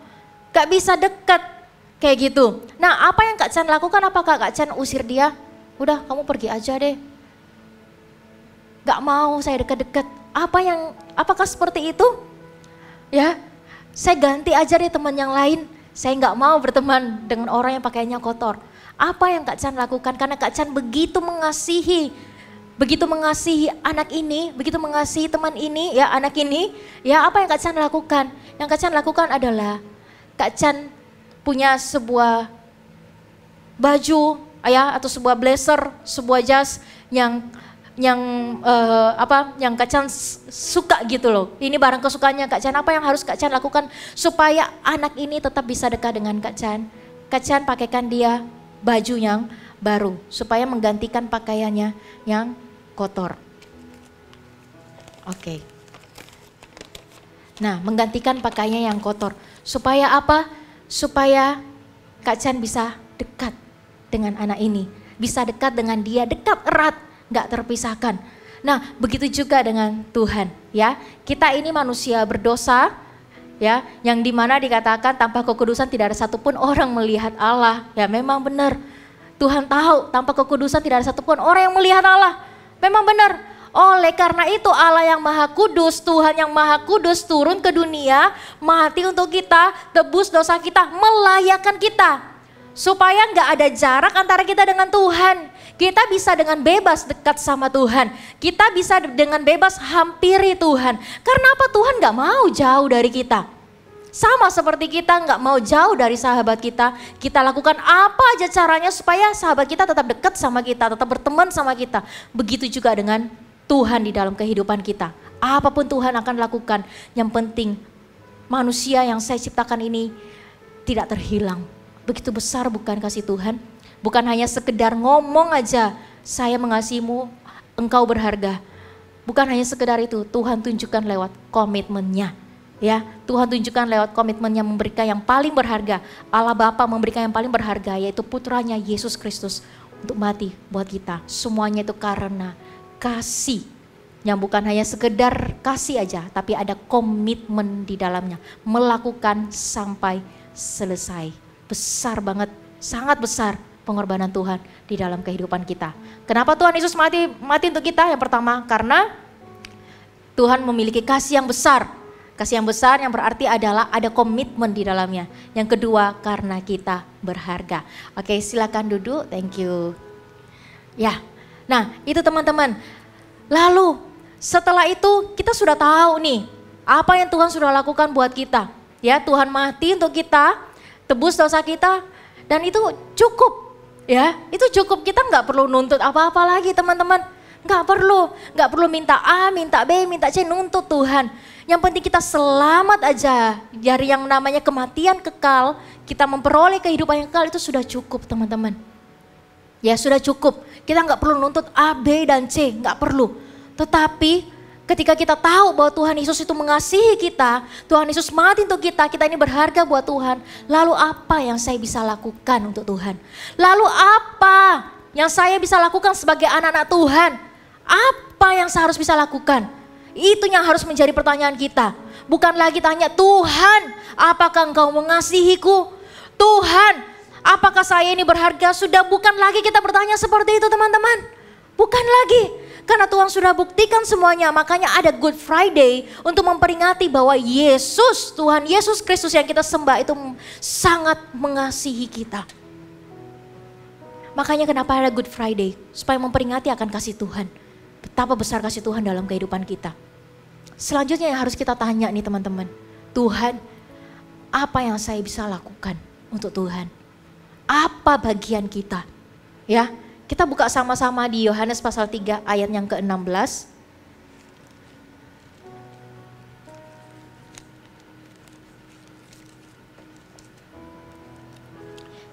Gak bisa dekat. Kayak gitu. Nah apa yang Kak Chan lakukan? Apakah Kak Chan usir dia? Udah kamu pergi aja deh. Gak mau saya dekat-dekat. Apakah seperti itu? Ya, saya ganti aja deh teman yang lain. Saya gak mau berteman dengan orang yang pakaiannya kotor. Apa yang Kak Chan lakukan? Karena Kak Chan begitu mengasihi anak ini, begitu mengasihi teman ini, ya anak ini, ya apa yang Kak Chan lakukan? Yang Kak Chan lakukan adalah Kak Chan punya sebuah baju, ya atau sebuah blazer, sebuah jas yang Kak Chan suka gitu loh. Ini barang kesukaannya Kak Chan. Apa yang harus Kak Chan lakukan supaya anak ini tetap bisa dekat dengan Kak Chan? Kak Chan pakaikan dia baju yang baru supaya menggantikan pakaiannya yang kotor. Oke. Nah, menggantikan pakaiannya yang kotor. Supaya apa? Supaya Kak Chan bisa dekat dengan anak ini. bisa dekat dengan Dia, dekat erat, gak terpisahkan. Nah, begitu juga dengan Tuhan ya. Kita ini manusia berdosa ya, yang dimana dikatakan tanpa kekudusan tidak ada satupun orang melihat Allah. Ya memang benar. Tuhan tahu tanpa kekudusan tidak ada satupun orang yang melihat Allah. Memang benar. Oleh karena itu Allah yang Maha Kudus, Tuhan yang Maha Kudus turun ke dunia, mati untuk kita, tebus dosa kita, melayakkan kita. Supaya nggak ada jarak antara kita dengan Tuhan. Kita bisa dengan bebas dekat sama Tuhan. Kita bisa dengan bebas hampiri Tuhan. Karena apa? Tuhan nggak mau jauh dari kita. Sama seperti kita nggak mau jauh dari sahabat kita lakukan apa aja caranya supaya sahabat kita tetap dekat sama kita, tetap berteman sama kita. Begitu juga dengan Tuhan di dalam kehidupan kita. Apapun Tuhan akan lakukan, yang penting manusia yang saya ciptakan ini tidak terhilang. Begitu besar bukan kasih Tuhan? Bukan hanya sekedar ngomong aja, saya mengasihimu, engkau berharga. Bukan hanya sekedar itu, Tuhan tunjukkan lewat komitmennya. Ya, Tuhan tunjukkan lewat komitmennya memberikan yang paling berharga. Allah Bapa memberikan yang paling berharga, yaitu putranya Yesus Kristus untuk mati buat kita. Semuanya itu karena kasih yang bukan hanya sekedar kasih aja, tapi ada komitmen di dalamnya, melakukan sampai selesai. Besar banget, sangat besar pengorbanan Tuhan di dalam kehidupan kita. Kenapa Tuhan Yesus mati untuk kita? Yang pertama, karena Tuhan memiliki kasih yang besar. Kasih yang besar yang berarti adalah ada komitmen di dalamnya. Yang kedua, karena kita berharga. Oke, silakan duduk, thank you. Ya, nah itu teman-teman. Lalu setelah itu kita sudah tahu nih apa yang Tuhan sudah lakukan buat kita. Ya, Tuhan mati untuk kita, tebus dosa kita, dan itu cukup. Ya, itu cukup. Kita nggak perlu nuntut apa-apa lagi teman-teman. Nggak perlu minta A, minta B, minta C, nuntut Tuhan. Yang penting kita selamat aja dari yang namanya kematian kekal, kita memperoleh kehidupan yang kekal, itu sudah cukup teman-teman. Ya sudah cukup, kita nggak perlu nuntut A, B, dan C, nggak perlu. Tetapi ketika kita tahu bahwa Tuhan Yesus itu mengasihi kita, Tuhan Yesus mati untuk kita ini berharga buat Tuhan. Lalu apa yang saya bisa lakukan untuk Tuhan? Lalu apa yang saya bisa lakukan sebagai anak-anak Tuhan? Apa yang saya harus bisa lakukan? Itu yang harus menjadi pertanyaan kita. Bukan lagi tanya, Tuhan apakah engkau mengasihiku? Tuhan apakah saya ini berharga? Sudah bukan lagi kita bertanya seperti itu teman-teman. Bukan lagi. Karena Tuhan sudah buktikan semuanya. Makanya ada Good Friday untuk memperingati bahwa Yesus, Tuhan Yesus Kristus yang kita sembah itu sangat mengasihi kita. Makanya kenapa ada Good Friday? Supaya memperingati akan kasih Tuhan. Betapa besar kasih Tuhan dalam kehidupan kita. Selanjutnya yang harus kita tanya nih teman-teman. Tuhan, apa yang saya bisa lakukan untuk Tuhan? Apa bagian kita? Ya, kita buka sama-sama di Yohanes pasal 3 ayat yang ke-16.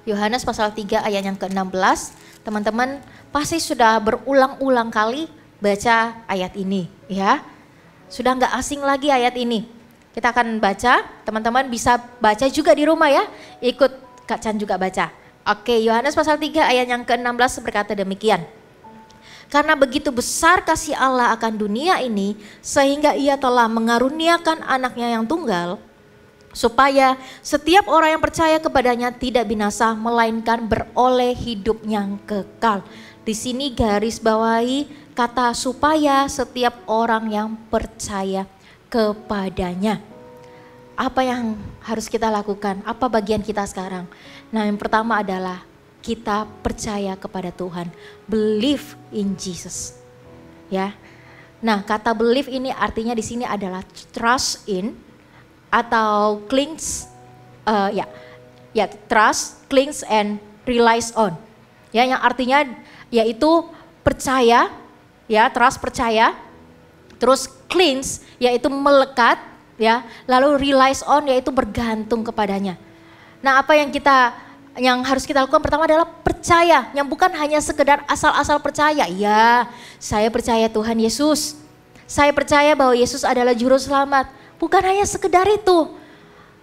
Yohanes pasal 3 ayat yang ke-16. Teman-teman pasti sudah berulang-ulang kali baca ayat ini ya. Sudah nggak asing lagi ayat ini. Kita akan baca, teman-teman bisa baca juga di rumah ya. Ikut Kak Chan juga baca. Oke, Yohanes pasal 3 ayat yang ke-16 berkata demikian. Karena begitu besar kasih Allah akan dunia ini, sehingga ia telah mengaruniakan anaknya yang tunggal, supaya setiap orang yang percaya kepadanya tidak binasa, melainkan beroleh hidup yang kekal. Di sini garis bawahi kata supaya setiap orang yang percaya kepadanya. Apa yang harus kita lakukan? Apa bagian kita sekarang? Nah, yang pertama adalah kita percaya kepada Tuhan. Believe in Jesus. Ya. Nah, kata believe ini artinya di sini adalah trust in atau clings trust, clings and relies on. Ya, yang artinya yaitu percaya, ya, trust percaya, terus clings yaitu melekat, ya, lalu relies on yaitu bergantung kepadanya. Nah, apa yang harus kita lakukan pertama adalah percaya, yang bukan hanya sekedar asal-asal percaya. Ya, saya percaya Tuhan Yesus. Saya percaya bahwa Yesus adalah juru selamat. Bukan hanya sekedar itu.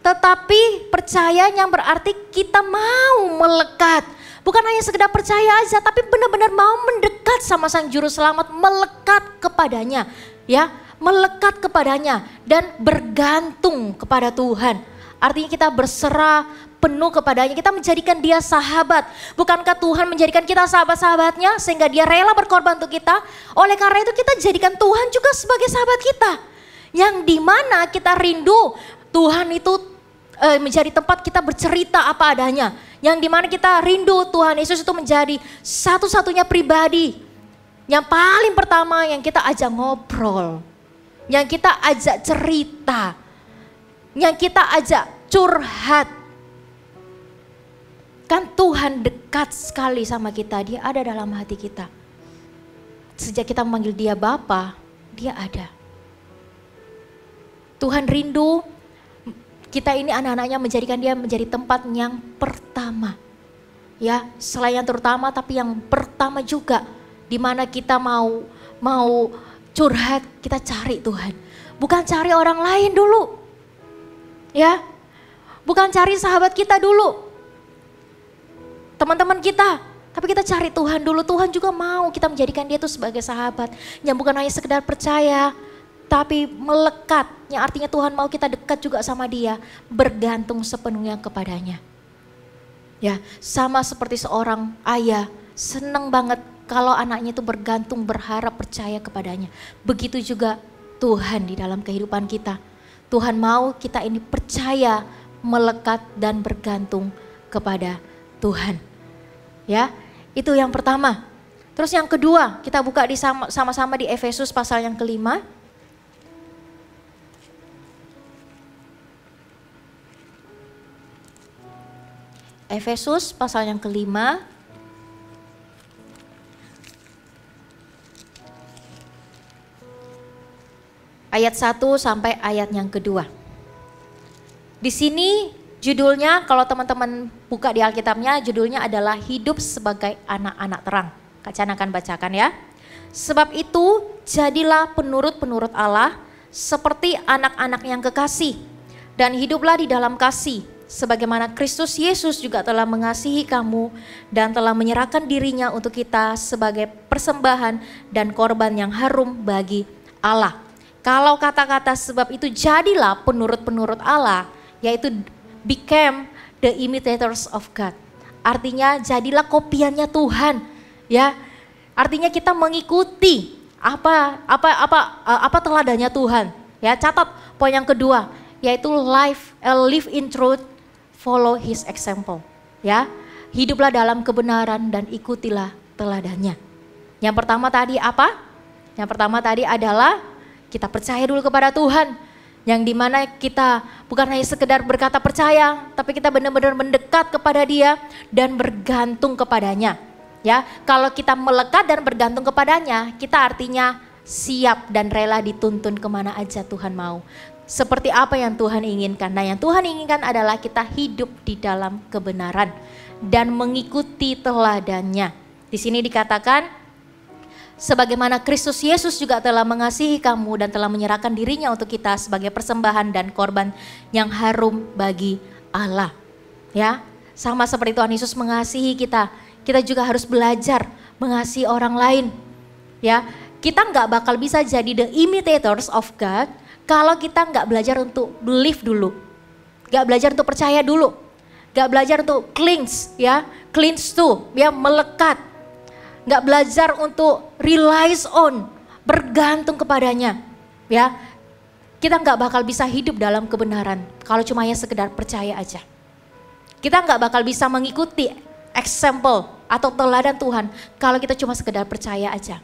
Tetapi percaya yang berarti kita mau melekat, Bukan hanya sekedar percaya aja, tapi benar-benar mau mendekat sama Sang Juru Selamat, melekat kepadanya, ya, melekat kepadanya dan bergantung kepada Tuhan. Artinya kita berserah penuh kepadanya, kita menjadikan dia sahabat. Bukankah Tuhan menjadikan kita sahabat-sahabatnya sehingga dia rela berkorban untuk kita? Oleh karena itu kita jadikan Tuhan juga sebagai sahabat kita. Yang dimana kita rindu Tuhan itu menjadi tempat kita bercerita apa adanya. Yang dimana kita rindu Tuhan Yesus itu menjadi satu-satunya pribadi. Yang paling pertama yang kita ajak ngobrol. Yang kita ajak cerita. Yang kita ajak curhat. Kan Tuhan dekat sekali sama kita, dia ada dalam hati kita. Sejak kita memanggil dia Bapa, dia ada. Tuhan rindu kita ini anak-anaknya menjadikan dia menjadi tempat yang pertama. Ya, selain yang terutama tapi yang pertama juga. Di mana kita mau curhat, kita cari Tuhan. Bukan cari orang lain dulu. Ya, bukan cari sahabat kita dulu. Teman-teman kita, tapi kita cari Tuhan dulu. Tuhan juga mau kita menjadikan dia itu sebagai sahabat. Yang bukan hanya sekedar percaya, tapi melekat. Yang artinya Tuhan mau kita dekat juga sama dia. Bergantung sepenuhnya kepadanya. Ya, sama seperti seorang ayah. Senang banget kalau anaknya itu bergantung, berharap, percaya kepadanya. Begitu juga Tuhan di dalam kehidupan kita. Tuhan mau kita ini percaya, melekat dan bergantung kepada Tuhan. Ya, itu yang pertama. Terus yang kedua, kita buka di sama-sama di Efesus pasal yang kelima. Efesus pasal yang kelima. Ayat 1 sampai ayat yang kedua. Di sini judulnya, kalau teman-teman buka di Alkitabnya, judulnya adalah Hidup sebagai Anak-anak Terang. Kak Chan akan bacakan ya. Sebab itu jadilah penurut-penurut Allah seperti anak-anak yang kekasih. Dan hiduplah di dalam kasih, sebagaimana Kristus Yesus juga telah mengasihi kamu dan telah menyerahkan dirinya untuk kita sebagai persembahan dan korban yang harum bagi Allah. Kalau kata-kata sebab itu jadilah penurut-penurut Allah, yaitu became the imitators of God. Artinya jadilah kopiannya Tuhan, ya. Artinya kita mengikuti apa teladannya Tuhan. Ya, catat poin yang kedua, yaitu live in truth, follow his example. Ya, hiduplah dalam kebenaran dan ikutilah teladannya. Yang pertama tadi apa? Yang pertama tadi adalah kita percaya dulu kepada Tuhan, yang dimana kita bukan hanya sekedar berkata percaya, tapi kita benar-benar mendekat kepada Dia dan bergantung kepadanya. Ya, kalau kita melekat dan bergantung kepadanya, kita artinya siap dan rela dituntun kemana aja Tuhan mau. Seperti apa yang Tuhan inginkan. Nah, yang Tuhan inginkan adalah kita hidup di dalam kebenaran dan mengikuti teladannya. Di sini dikatakan, sebagaimana Kristus Yesus juga telah mengasihi kamu dan telah menyerahkan dirinya untuk kita sebagai persembahan dan korban yang harum bagi Allah. Ya, sama seperti Tuhan Yesus mengasihi kita, kita juga harus belajar mengasihi orang lain. Ya, kita nggak bakal bisa jadi the imitators of God kalau kita nggak belajar untuk believe dulu, nggak belajar untuk percaya dulu, nggak belajar untuk cleanse, ya, cleanse tuh, ya, melekat. Nggak belajar untuk relies on, bergantung kepadanya, ya. Kita nggak bakal bisa hidup dalam kebenaran kalau cuma hanya sekedar percaya aja. Kita nggak bakal bisa mengikuti example atau teladan Tuhan kalau kita cuma sekedar percaya aja.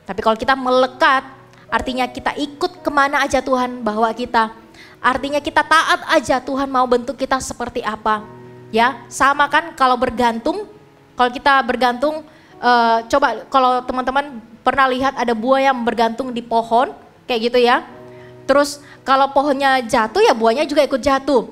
Tapi kalau kita melekat, artinya kita ikut kemana aja Tuhan bawa kita. Artinya kita taat aja Tuhan mau bentuk kita seperti apa. Ya, sama kan kalau bergantung, kalau kita bergantung, coba kalau teman-teman pernah lihat ada buah yang bergantung di pohon kayak gitu ya. Terus kalau pohonnya jatuh ya buahnya juga ikut jatuh.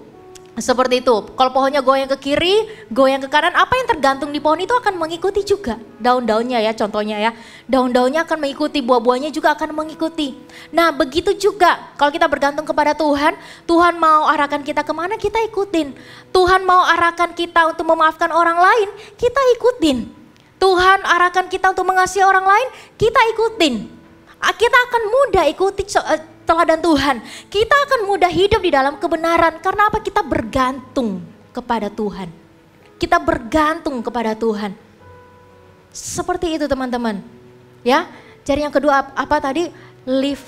Seperti itu, kalau pohonnya goyang ke kiri, goyang ke kanan, apa yang tergantung di pohon itu akan mengikuti juga. Daun-daunnya ya, contohnya ya, daun-daunnya akan mengikuti, buah-buahnya juga akan mengikuti. Nah begitu juga, kalau kita bergantung kepada Tuhan, Tuhan mau arahkan kita kemana, kita ikutin. Tuhan mau arahkan kita untuk memaafkan orang lain, kita ikutin. Tuhan arahkan kita untuk mengasihi orang lain, kita ikutin. Kita akan mudah ikuti teladan Tuhan. Kita akan mudah hidup di dalam kebenaran. Karena apa? Kita bergantung kepada Tuhan. Kita bergantung kepada Tuhan. Seperti itu teman-teman. Ya, jadi yang kedua apa tadi? Live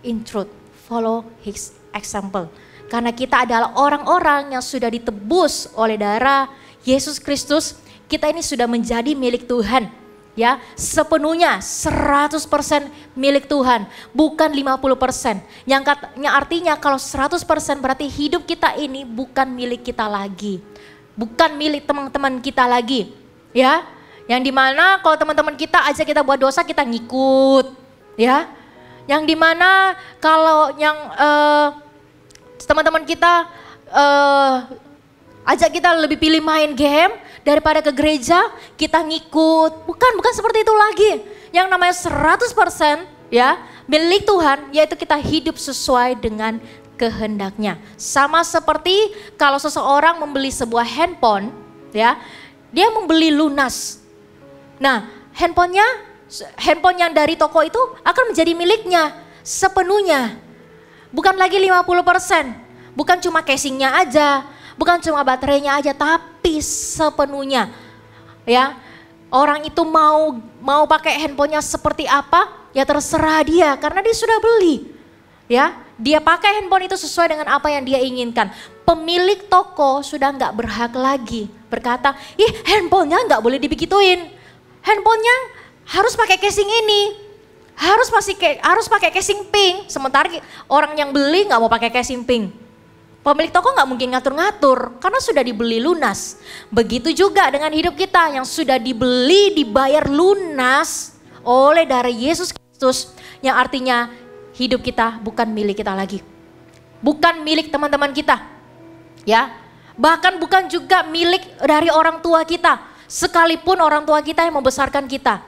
in truth. Follow his example. Karena kita adalah orang-orang yang sudah ditebus oleh darah Yesus Kristus. Kita ini sudah menjadi milik Tuhan. Ya, sepenuhnya 100% milik Tuhan, bukan 50%. Yang artinya kalau 100% berarti hidup kita ini bukan milik kita lagi. Bukan milik teman-teman kita lagi. Ya, yang dimana kalau teman-teman kita ajak kita buat dosa kita ngikut. Ya, yang dimana kalau yang teman-teman kita ajak kita lebih pilih main game daripada ke gereja, kita ngikut. Bukan seperti itu lagi. Yang namanya 100% ya milik Tuhan, yaitu kita hidup sesuai dengan kehendaknya. Sama seperti kalau seseorang membeli sebuah handphone, ya, dia membeli lunas. Nah, handphone yang dari toko itu akan menjadi miliknya sepenuhnya. Bukan lagi 50%, bukan cuma casingnya aja, bukan cuma baterainya aja, tapi sepenuhnya. Ya, orang itu mau pakai handphonenya seperti apa, ya terserah dia karena dia sudah beli. Ya, dia pakai handphone itu sesuai dengan apa yang dia inginkan. Pemilik toko sudah nggak berhak lagi berkata, handphonenya nggak boleh dibegituin. Handphonenya harus pakai casing ini, harus pakai casing pink. Sementara orang yang beli nggak mau pakai casing pink. Pemilik toko nggak mungkin ngatur-ngatur karena sudah dibeli lunas. Begitu juga dengan hidup kita yang sudah dibeli, dibayar lunas oleh darah Yesus Kristus, yang artinya hidup kita bukan milik kita lagi. Bukan milik teman-teman kita. Ya, bahkan bukan juga milik dari orang tua kita. Sekalipun orang tua kita yang membesarkan kita.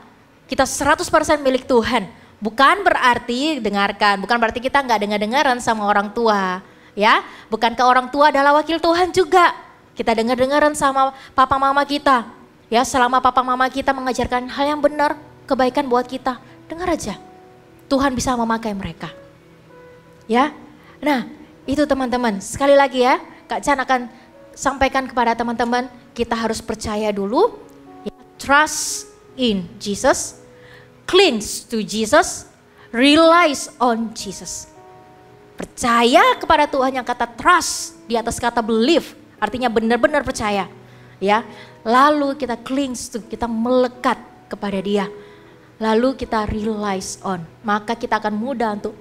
Kita 100% milik Tuhan. Bukan berarti, dengarkan, bukan berarti kita nggak dengar-dengaran sama orang tua. Ya, bukankah orang tua adalah wakil Tuhan juga? Kita dengar-dengaran sama papa mama kita. Ya, selama papa mama kita mengajarkan hal yang benar, kebaikan buat kita, dengar aja. Tuhan bisa memakai mereka. Ya, nah itu teman-teman. Sekali lagi ya, Kak Chan akan sampaikan kepada teman-teman, kita harus percaya dulu. Ya, trust in Jesus, cling to Jesus, relies on Jesus. Percaya kepada Tuhan, yang kata trust di atas kata believe, artinya benar-benar percaya. Ya, lalu kita cling to, kita melekat kepada Dia. Lalu kita relies on, maka kita akan mudah untuk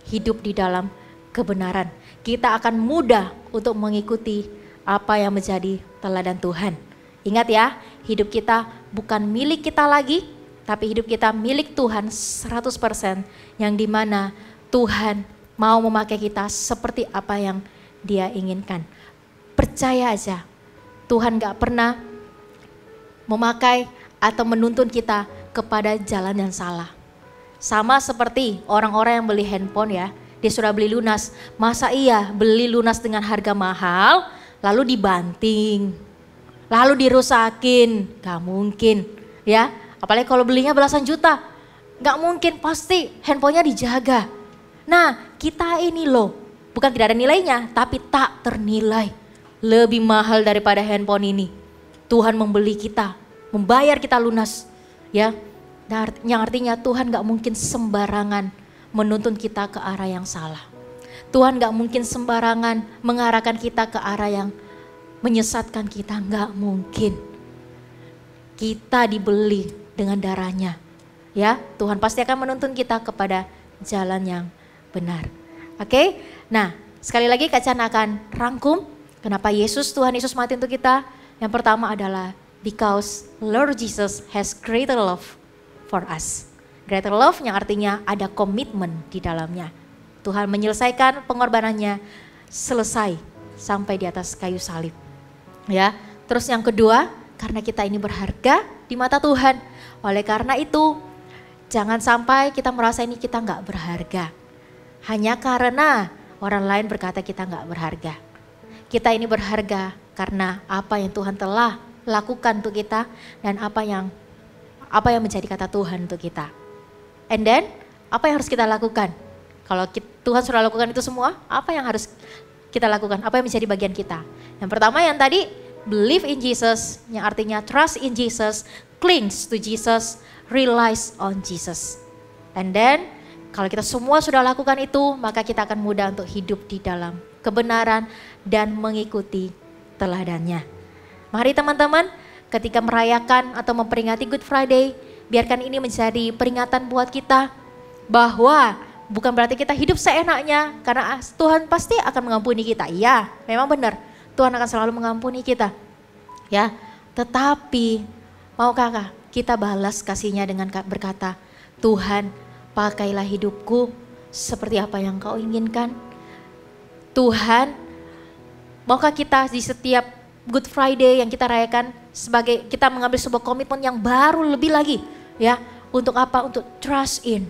hidup di dalam kebenaran. Kita akan mudah untuk mengikuti apa yang menjadi teladan Tuhan. Ingat ya, hidup kita bukan milik kita lagi, tapi hidup kita milik Tuhan 100%, yang dimana Tuhan mau memakai kita seperti apa yang Dia inginkan. Percaya aja, Tuhan gak pernah memakai atau menuntun kita kepada jalan yang salah. Sama seperti orang-orang yang beli handphone ya, dia sudah beli lunas. Masa iya beli lunas dengan harga mahal, lalu dibanting, lalu dirusakin? Gak mungkin ya, apalagi kalau belinya belasan juta. Gak mungkin, pasti handphonenya dijaga. Nah, kita ini loh, bukan tidak ada nilainya, tapi tak ternilai. Lebih mahal daripada handphone ini. Tuhan membeli kita, membayar kita lunas. Ya, yang artinya Tuhan gak mungkin sembarangan menuntun kita ke arah yang salah. Tuhan gak mungkin sembarangan mengarahkan kita ke arah yang menyesatkan kita, gak mungkin. Kita dibeli dengan darahnya. Ya, Tuhan pasti akan menuntun kita kepada jalan yang benar. Oke, nah sekali lagi Kak Chan akan rangkum kenapa Tuhan Yesus mati untuk kita. Yang pertama adalah because Lord Jesus has greater love for us. Greater love yang artinya ada komitmen di dalamnya. Tuhan menyelesaikan pengorbanannya selesai sampai di atas kayu salib. Ya, terus yang kedua, karena kita ini berharga di mata Tuhan. Oleh karena itu, jangan sampai kita merasa ini kita nggak berharga. Hanya karena orang lain berkata kita nggak berharga. Kita ini berharga karena apa yang Tuhan telah lakukan untuk kita dan apa yang menjadi kata Tuhan untuk kita. And then, apa yang harus kita lakukan? Kalau Tuhan sudah lakukan itu semua, apa yang harus kita lakukan? Apa yang menjadi bagian kita? Yang pertama yang tadi, believe in Jesus, yang artinya trust in Jesus, clings to Jesus, relies on Jesus. And then, kalau kita semua sudah lakukan itu, maka kita akan mudah untuk hidup di dalam kebenaran dan mengikuti teladannya. Mari teman-teman, ketika merayakan atau memperingati Good Friday, biarkan ini menjadi peringatan buat kita bahwa bukan berarti kita hidup seenaknya, karena Tuhan pasti akan mengampuni kita. Iya, memang benar, Tuhan akan selalu mengampuni kita. Ya, tetapi maukah kita balas kasihnya dengan berkata, Tuhan, pakailah hidupku seperti apa yang Kau inginkan. Tuhan, maukah kita di setiap Good Friday yang kita rayakan sebagai kita mengambil sebuah komitmen yang baru lebih lagi, ya, untuk apa? Untuk trust in,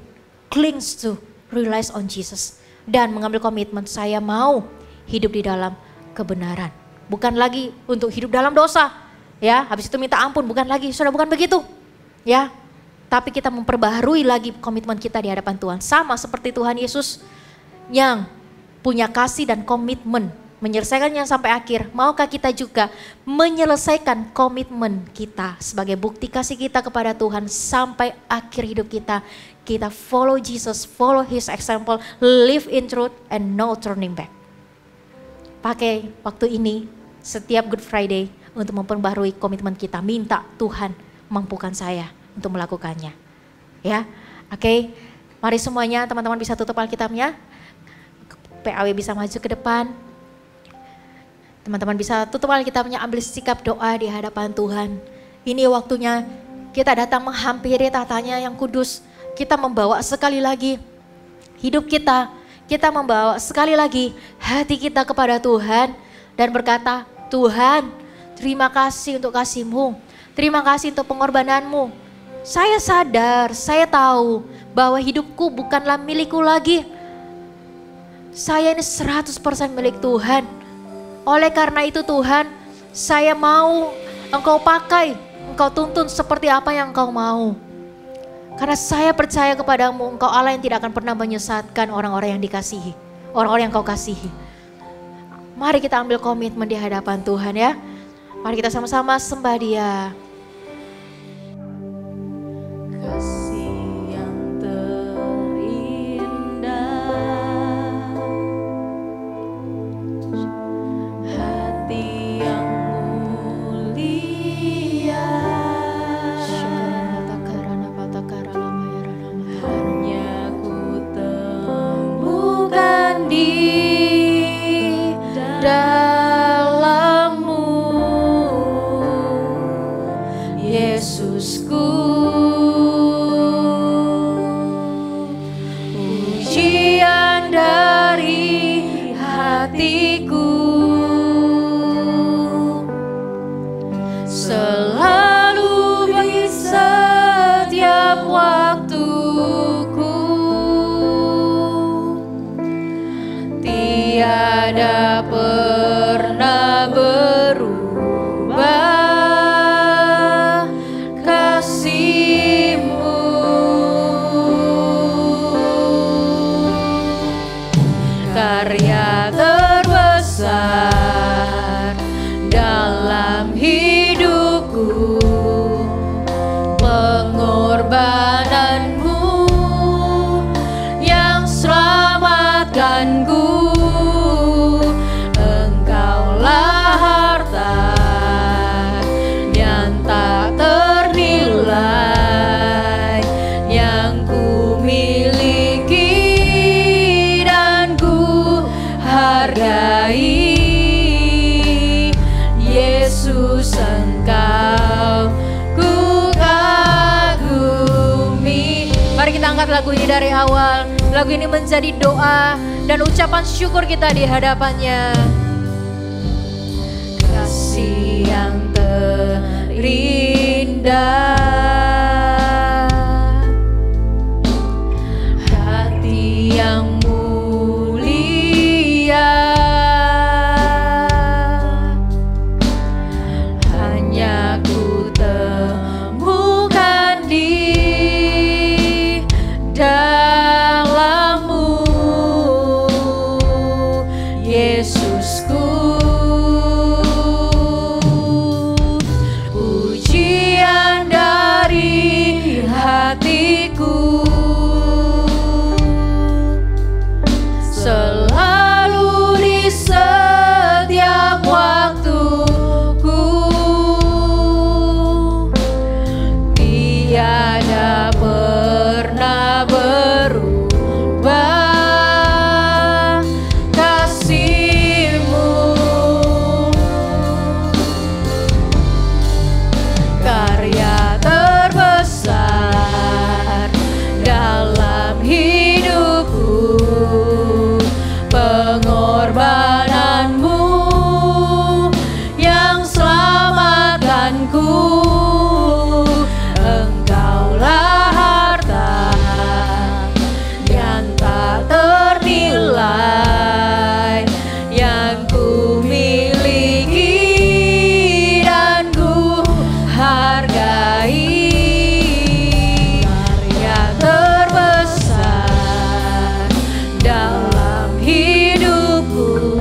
clings to, relies on Jesus, dan mengambil komitmen saya mau hidup di dalam kebenaran. Bukan lagi untuk hidup dalam dosa, ya, habis itu minta ampun, bukan lagi, sudah bukan begitu, ya. Tapi kita memperbaharui lagi komitmen kita di hadapan Tuhan. Sama seperti Tuhan Yesus yang punya kasih dan komitmen menyelesaikannya sampai akhir. Maukah kita juga menyelesaikan komitmen kita sebagai bukti kasih kita kepada Tuhan sampai akhir hidup kita. Kita follow Jesus, follow His example, live in truth and no turning back. Pakai waktu ini setiap Good Friday untuk memperbaharui komitmen kita. Minta Tuhan mampukan saya untuk melakukannya. Ya, oke. Mari semuanya teman-teman bisa tutup Alkitabnya. PAW bisa maju ke depan. Teman-teman bisa tutup Alkitabnya, ambil sikap doa di hadapan Tuhan. Ini waktunya kita datang menghampiri tatanya yang kudus. Kita membawa sekali lagi hidup kita. Kita membawa sekali lagi hati kita kepada Tuhan. Dan berkata, Tuhan, terima kasih untuk kasih-Mu. Terima kasih untuk pengorbananmu. Saya sadar, saya tahu bahwa hidupku bukanlah milikku lagi. Saya ini 100% milik Tuhan. Oleh karena itu Tuhan, saya mau Engkau pakai, Engkau tuntun seperti apa yang Engkau mau. Karena saya percaya kepadamu, Engkau Allah yang tidak akan pernah menyesatkan orang-orang yang dikasihi, orang-orang yang Engkau kasihi. Mari kita ambil komitmen di hadapan Tuhan, ya. Mari kita sama-sama sembah Dia.
Kasih yang terindah, hati yang mulia, hanya ku temukan di dalam-Mu, Yesusku. Pujian dari hatiku selalu di setiap waktuku, tiada pernah berubah kasih-Mu. Karya terbesar dalam hidupku, pengorbanan-Mu yang selamatkanku. Engkaulah harta yang tak ternilai yang ku miliki dan ku hargai. Yesus, Engkau ku kagumi. Mari kita angkat lagu ini dari awal. Lagu ini menjadi doa dan ucapan syukur kita di hadapan-Nya.
terindah, hati yang mulia, hanya ku temukan di dalam-Mu, Yesusku. Pujian dari hatiku selalu di setiap waktuku, tiada pernah berubah kasih-Mu. Karya terbesar dalam hidupku, pengorbananmu yang selamatkanku. Engkaulah harta yang tak ternilai, yang ku miliki dan ku hargai. Karya terbesar dalam hidupku,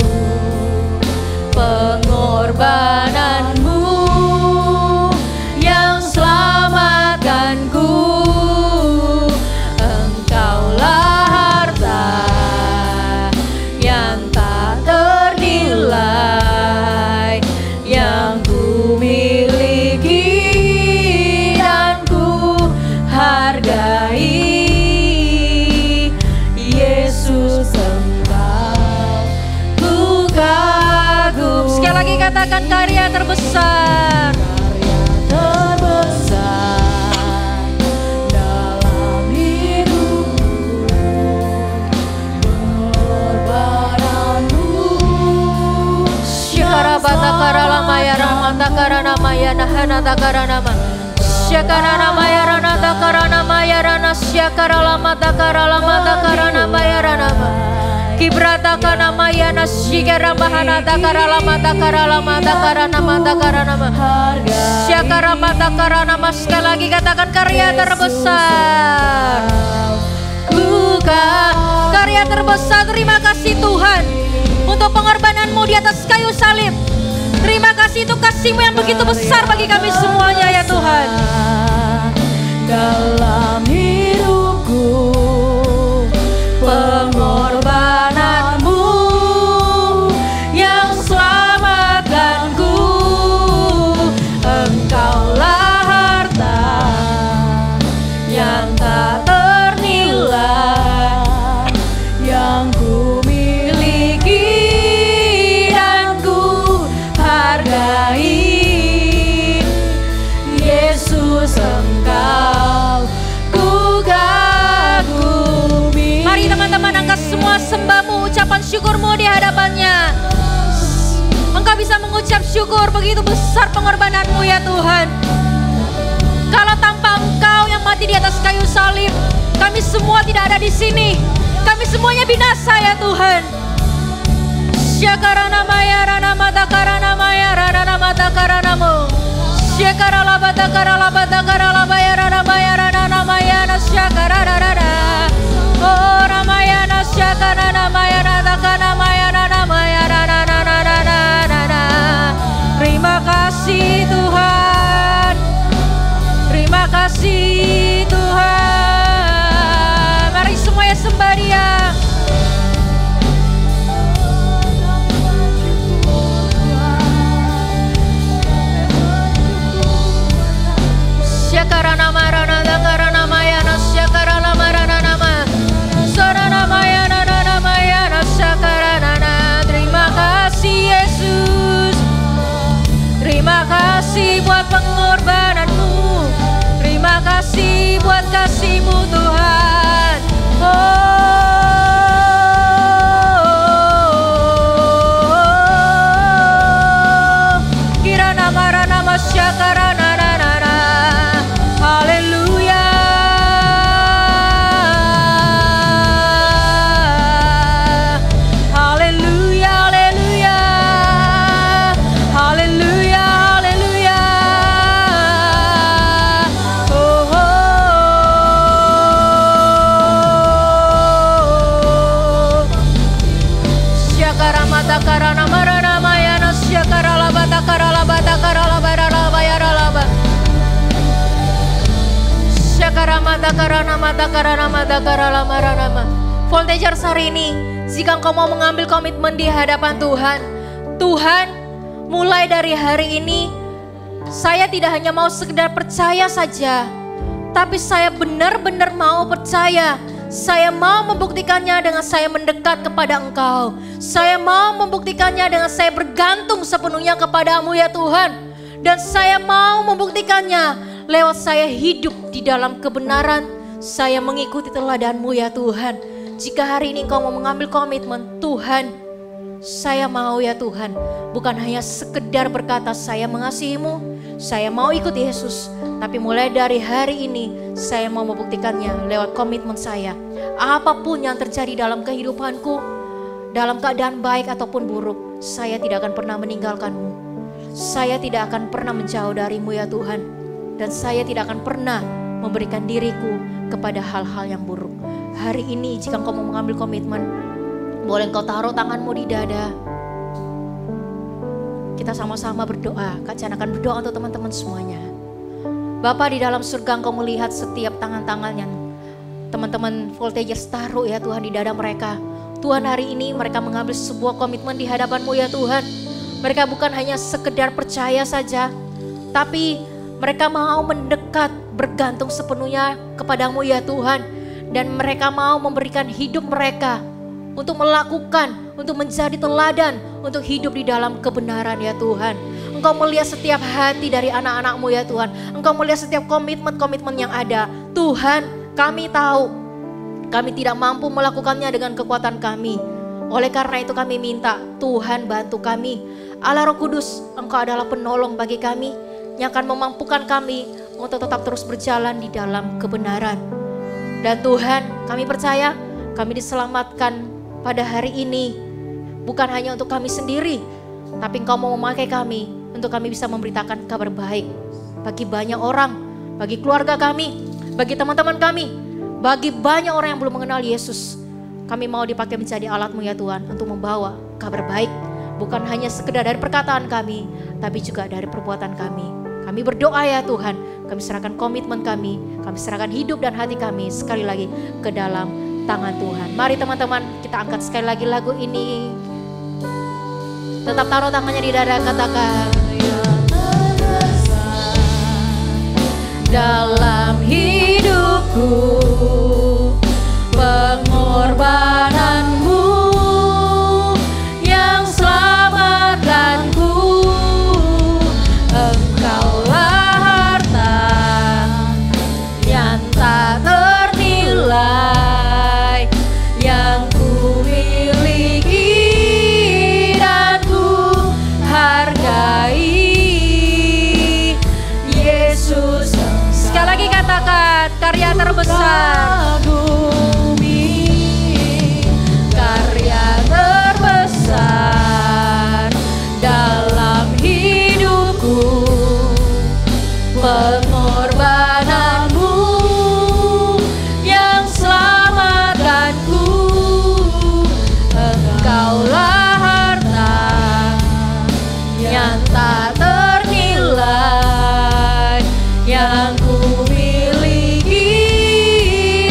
pengorbananmu yang selamatkanku. Engkaulah harta yang tak ternilai, yang ku miliki dan ku hargai. Yesus, Engkau ku kagum. Sekali lagi katakan karya terbesar. Karya terbesar dalam hidupku, pengorbananmu. Syakara batakara lamaya ramata karana maya nahana takara nama. Syakara namaya rana takara namaya rana syakara lamata karana maya rana. Kibrata kana maya nasyikara bahana takara lamata karana mata karana nama. Syakara mata karana mas. Sekali lagi katakan karya terbesar. Bukan karya terbesar. Terima kasih Tuhan untuk pengorbananmu di atas kayu salib. Terima kasih untuk kasih-Mu yang begitu besar bagi kami semuanya ya Tuhan. Dalam hidupku, pengorbananmu yang selamatkanku. Engkaulah harta yang tak ternilai, yang ku miliki dan ku hargai. Yesus, Engkau ku kagumi. Mari teman-teman angkat semua sembahmu, ucapan syukurmu di hadapannya. Engkau bisa mengucap syukur, begitu besar pengorbananmu ya Tuhan. Kalau tanpa Engkau yang mati di atas kayu salib, kami semua tidak ada di sini. Kami semuanya binasa ya Tuhan. Syakarana maya rana mata karana maya rana mata karanamu. Syakara labata karalabaya rana maya rana maya nasyakara rana. Oh ramaya nasyakara namaya rana kana maya rana maya rana rana. Terima kasih Tuhan. Terima kasih Tuhan. Mari semuanya sembah Dia. Syakara nama rana dakara nama ya nasyakara lama rana nama. Sora nama ya rana nama ya nasyakara rana. Terima kasih Yesus. Terima kasih buat pengorbananmu. Terima kasih buat kasih-Mu Tuhan. Kira nama rana masyakara nana. Voltagers hari ini, jika engkau mau mengambil komitmen di hadapan Tuhan, Tuhan, mulai dari hari ini, saya tidak hanya mau sekedar percaya saja, tapi saya benar-benar mau percaya. Saya mau membuktikannya dengan saya mendekat kepada Engkau. Saya mau membuktikannya dengan saya bergantung sepenuhnya kepadamu ya Tuhan. Dan saya mau membuktikannya lewat saya hidup di dalam kebenaran. Saya mengikuti teladan-Mu ya Tuhan. Jika hari ini Engkau mau mengambil komitmen, Tuhan, saya mau ya Tuhan, bukan hanya sekedar berkata saya mengasihi-Mu, saya mau ikut Yesus, tapi mulai dari hari ini saya mau membuktikannya lewat komitmen saya. Apapun yang terjadi dalam kehidupanku, dalam keadaan baik ataupun buruk, saya tidak akan pernah meninggalkan-Mu. Saya tidak akan pernah menjauh dari-Mu ya Tuhan, dan saya tidak akan pernah memberikan diriku kepada hal-hal yang buruk. Hari ini jika engkau mau mengambil komitmen, boleh engkau taruh tanganmu di dada. Kita sama-sama berdoa. Kak Chan akan berdoa untuk teman-teman semuanya. Bapa di dalam surga, Engkau melihat setiap tangan-tangan yang teman-teman Voltagers taruh ya Tuhan di dada mereka. Tuhan, hari ini mereka mengambil sebuah komitmen di hadapan-Mu ya Tuhan. Mereka bukan hanya sekedar percaya saja, tapi mereka mau mendekat, bergantung sepenuhnya kepadamu ya Tuhan. Dan mereka mau memberikan hidup mereka untuk melakukan, untuk menjadi teladan, untuk hidup di dalam kebenaran ya Tuhan. Engkau melihat setiap hati dari anak-anak-Mu ya Tuhan. Engkau melihat setiap komitmen-komitmen yang ada. Tuhan, kami tahu kami tidak mampu melakukannya dengan kekuatan kami. Oleh karena itu kami minta, Tuhan bantu kami. Allah Roh Kudus, Engkau adalah penolong bagi kami yang akan memampukan kami untuk tetap terus berjalan di dalam kebenaran. Dan Tuhan, kami percaya kami diselamatkan pada hari ini bukan hanya untuk kami sendiri, tapi Engkau mau memakai kami untuk kami bisa memberitakan kabar baik bagi banyak orang, bagi keluarga kami, bagi teman-teman kami, bagi banyak orang yang belum mengenal Yesus. Kami mau dipakai menjadi alat-Mu ya Tuhan untuk membawa kabar baik, bukan hanya sekedar dari perkataan kami, tapi juga dari perbuatan kami. Kami berdoa ya Tuhan, kami serahkan komitmen kami serahkan hidup dan hati kami sekali lagi ke dalam tangan Tuhan. Mari teman-teman, kita angkat sekali lagi lagu ini. Tetap taruh tangannya di dada, katakan dalam hidupku pengorbanan-Mu yang selamatkanku. Engkaulah harta yang tak ternilai yang ku miliki dan ku hargai. Yesus, sekali lagi katakan, karya terbesar bumi, karya terbesar dalam hidupku, pengorbanan-Mu yang selamatkanku. Engkaulah harta yang tak ternilai yang ku miliki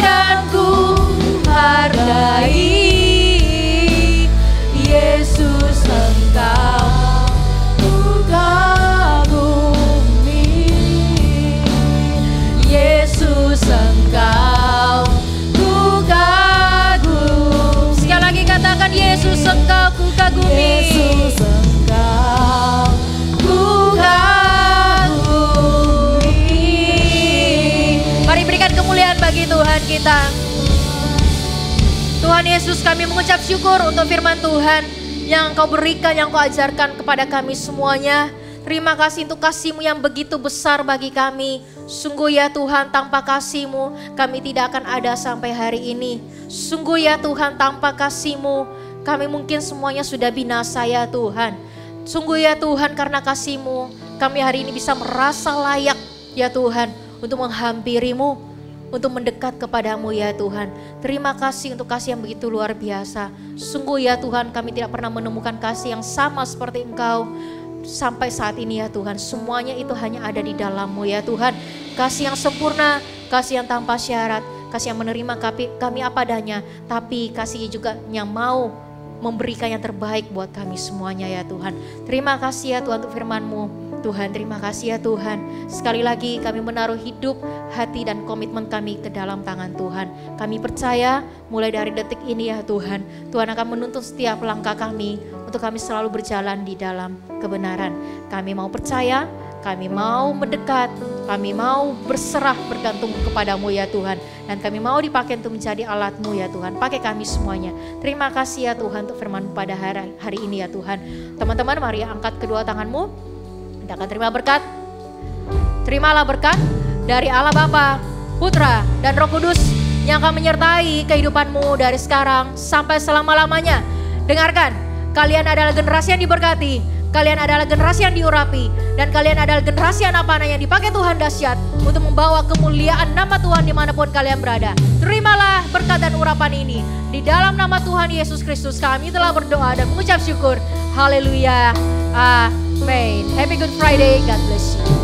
dan ku hargai. Yesus, Engkau ku kagumi. Yesus, Engkau ku kagum. Sekali lagi katakan, Yesus, Engkau ku kagumi. Yesus, Engkau ku kagumi. Mari berikan kemuliaan bagi Tuhan kita. Tuhan Yesus, kami mengucap syukur untuk firman Tuhan yang Engkau berikan, yang Engkau ajarkan kepada kami semuanya. Terima kasih untuk kasih-Mu yang begitu besar bagi kami. Sungguh ya Tuhan, tanpa kasih-Mu kami tidak akan ada sampai hari ini. Sungguh ya Tuhan, tanpa kasih-Mu kami mungkin semuanya sudah binasa ya Tuhan. Sungguh ya Tuhan, karena kasih-Mu kami hari ini bisa merasa layak ya Tuhan untuk menghampiri-Mu, untuk mendekat kepadamu ya Tuhan. Terima kasih untuk kasih yang begitu luar biasa. Sungguh ya Tuhan, kami tidak pernah menemukan kasih yang sama seperti Engkau sampai saat ini ya Tuhan. Semuanya itu hanya ada di dalam-Mu ya Tuhan. Kasih yang sempurna, kasih yang tanpa syarat, kasih yang menerima kami apa adanya, tapi kasih juga yang mau memberikan yang terbaik buat kami semuanya ya Tuhan. Terima kasih ya Tuhan untuk firman-Mu. Tuhan, terima kasih ya Tuhan. Sekali lagi kami menaruh hidup, hati dan komitmen kami ke dalam tangan Tuhan. Kami percaya mulai dari detik ini ya Tuhan, Tuhan akan menuntun setiap langkah kami untuk kami selalu berjalan di dalam kebenaran. Kami mau percaya, kami mau mendekat, kami mau berserah bergantung kepadamu ya Tuhan. Dan kami mau dipakai untuk menjadi alat-Mu ya Tuhan. Pakai kami semuanya. Terima kasih ya Tuhan untuk firman pada hari ini ya Tuhan. Teman-teman, mari angkat kedua tanganmu. Kita akan terima berkat. Terimalah berkat dari Allah Bapa, Putra, dan Roh Kudus yang akan menyertai kehidupanmu dari sekarang sampai selama-lamanya. Dengarkan, kalian adalah generasi yang diberkati, kalian adalah generasi yang diurapi, dan kalian adalah generasi anak panah yang dipakai Tuhan dahsyat untuk membawa kemuliaan nama Tuhan dimanapun kalian berada. Terimalah berkat dan urapan ini. Di dalam nama Tuhan Yesus Kristus kami telah berdoa dan mengucap syukur. Haleluya. Amen. Happy Good Friday. God bless you.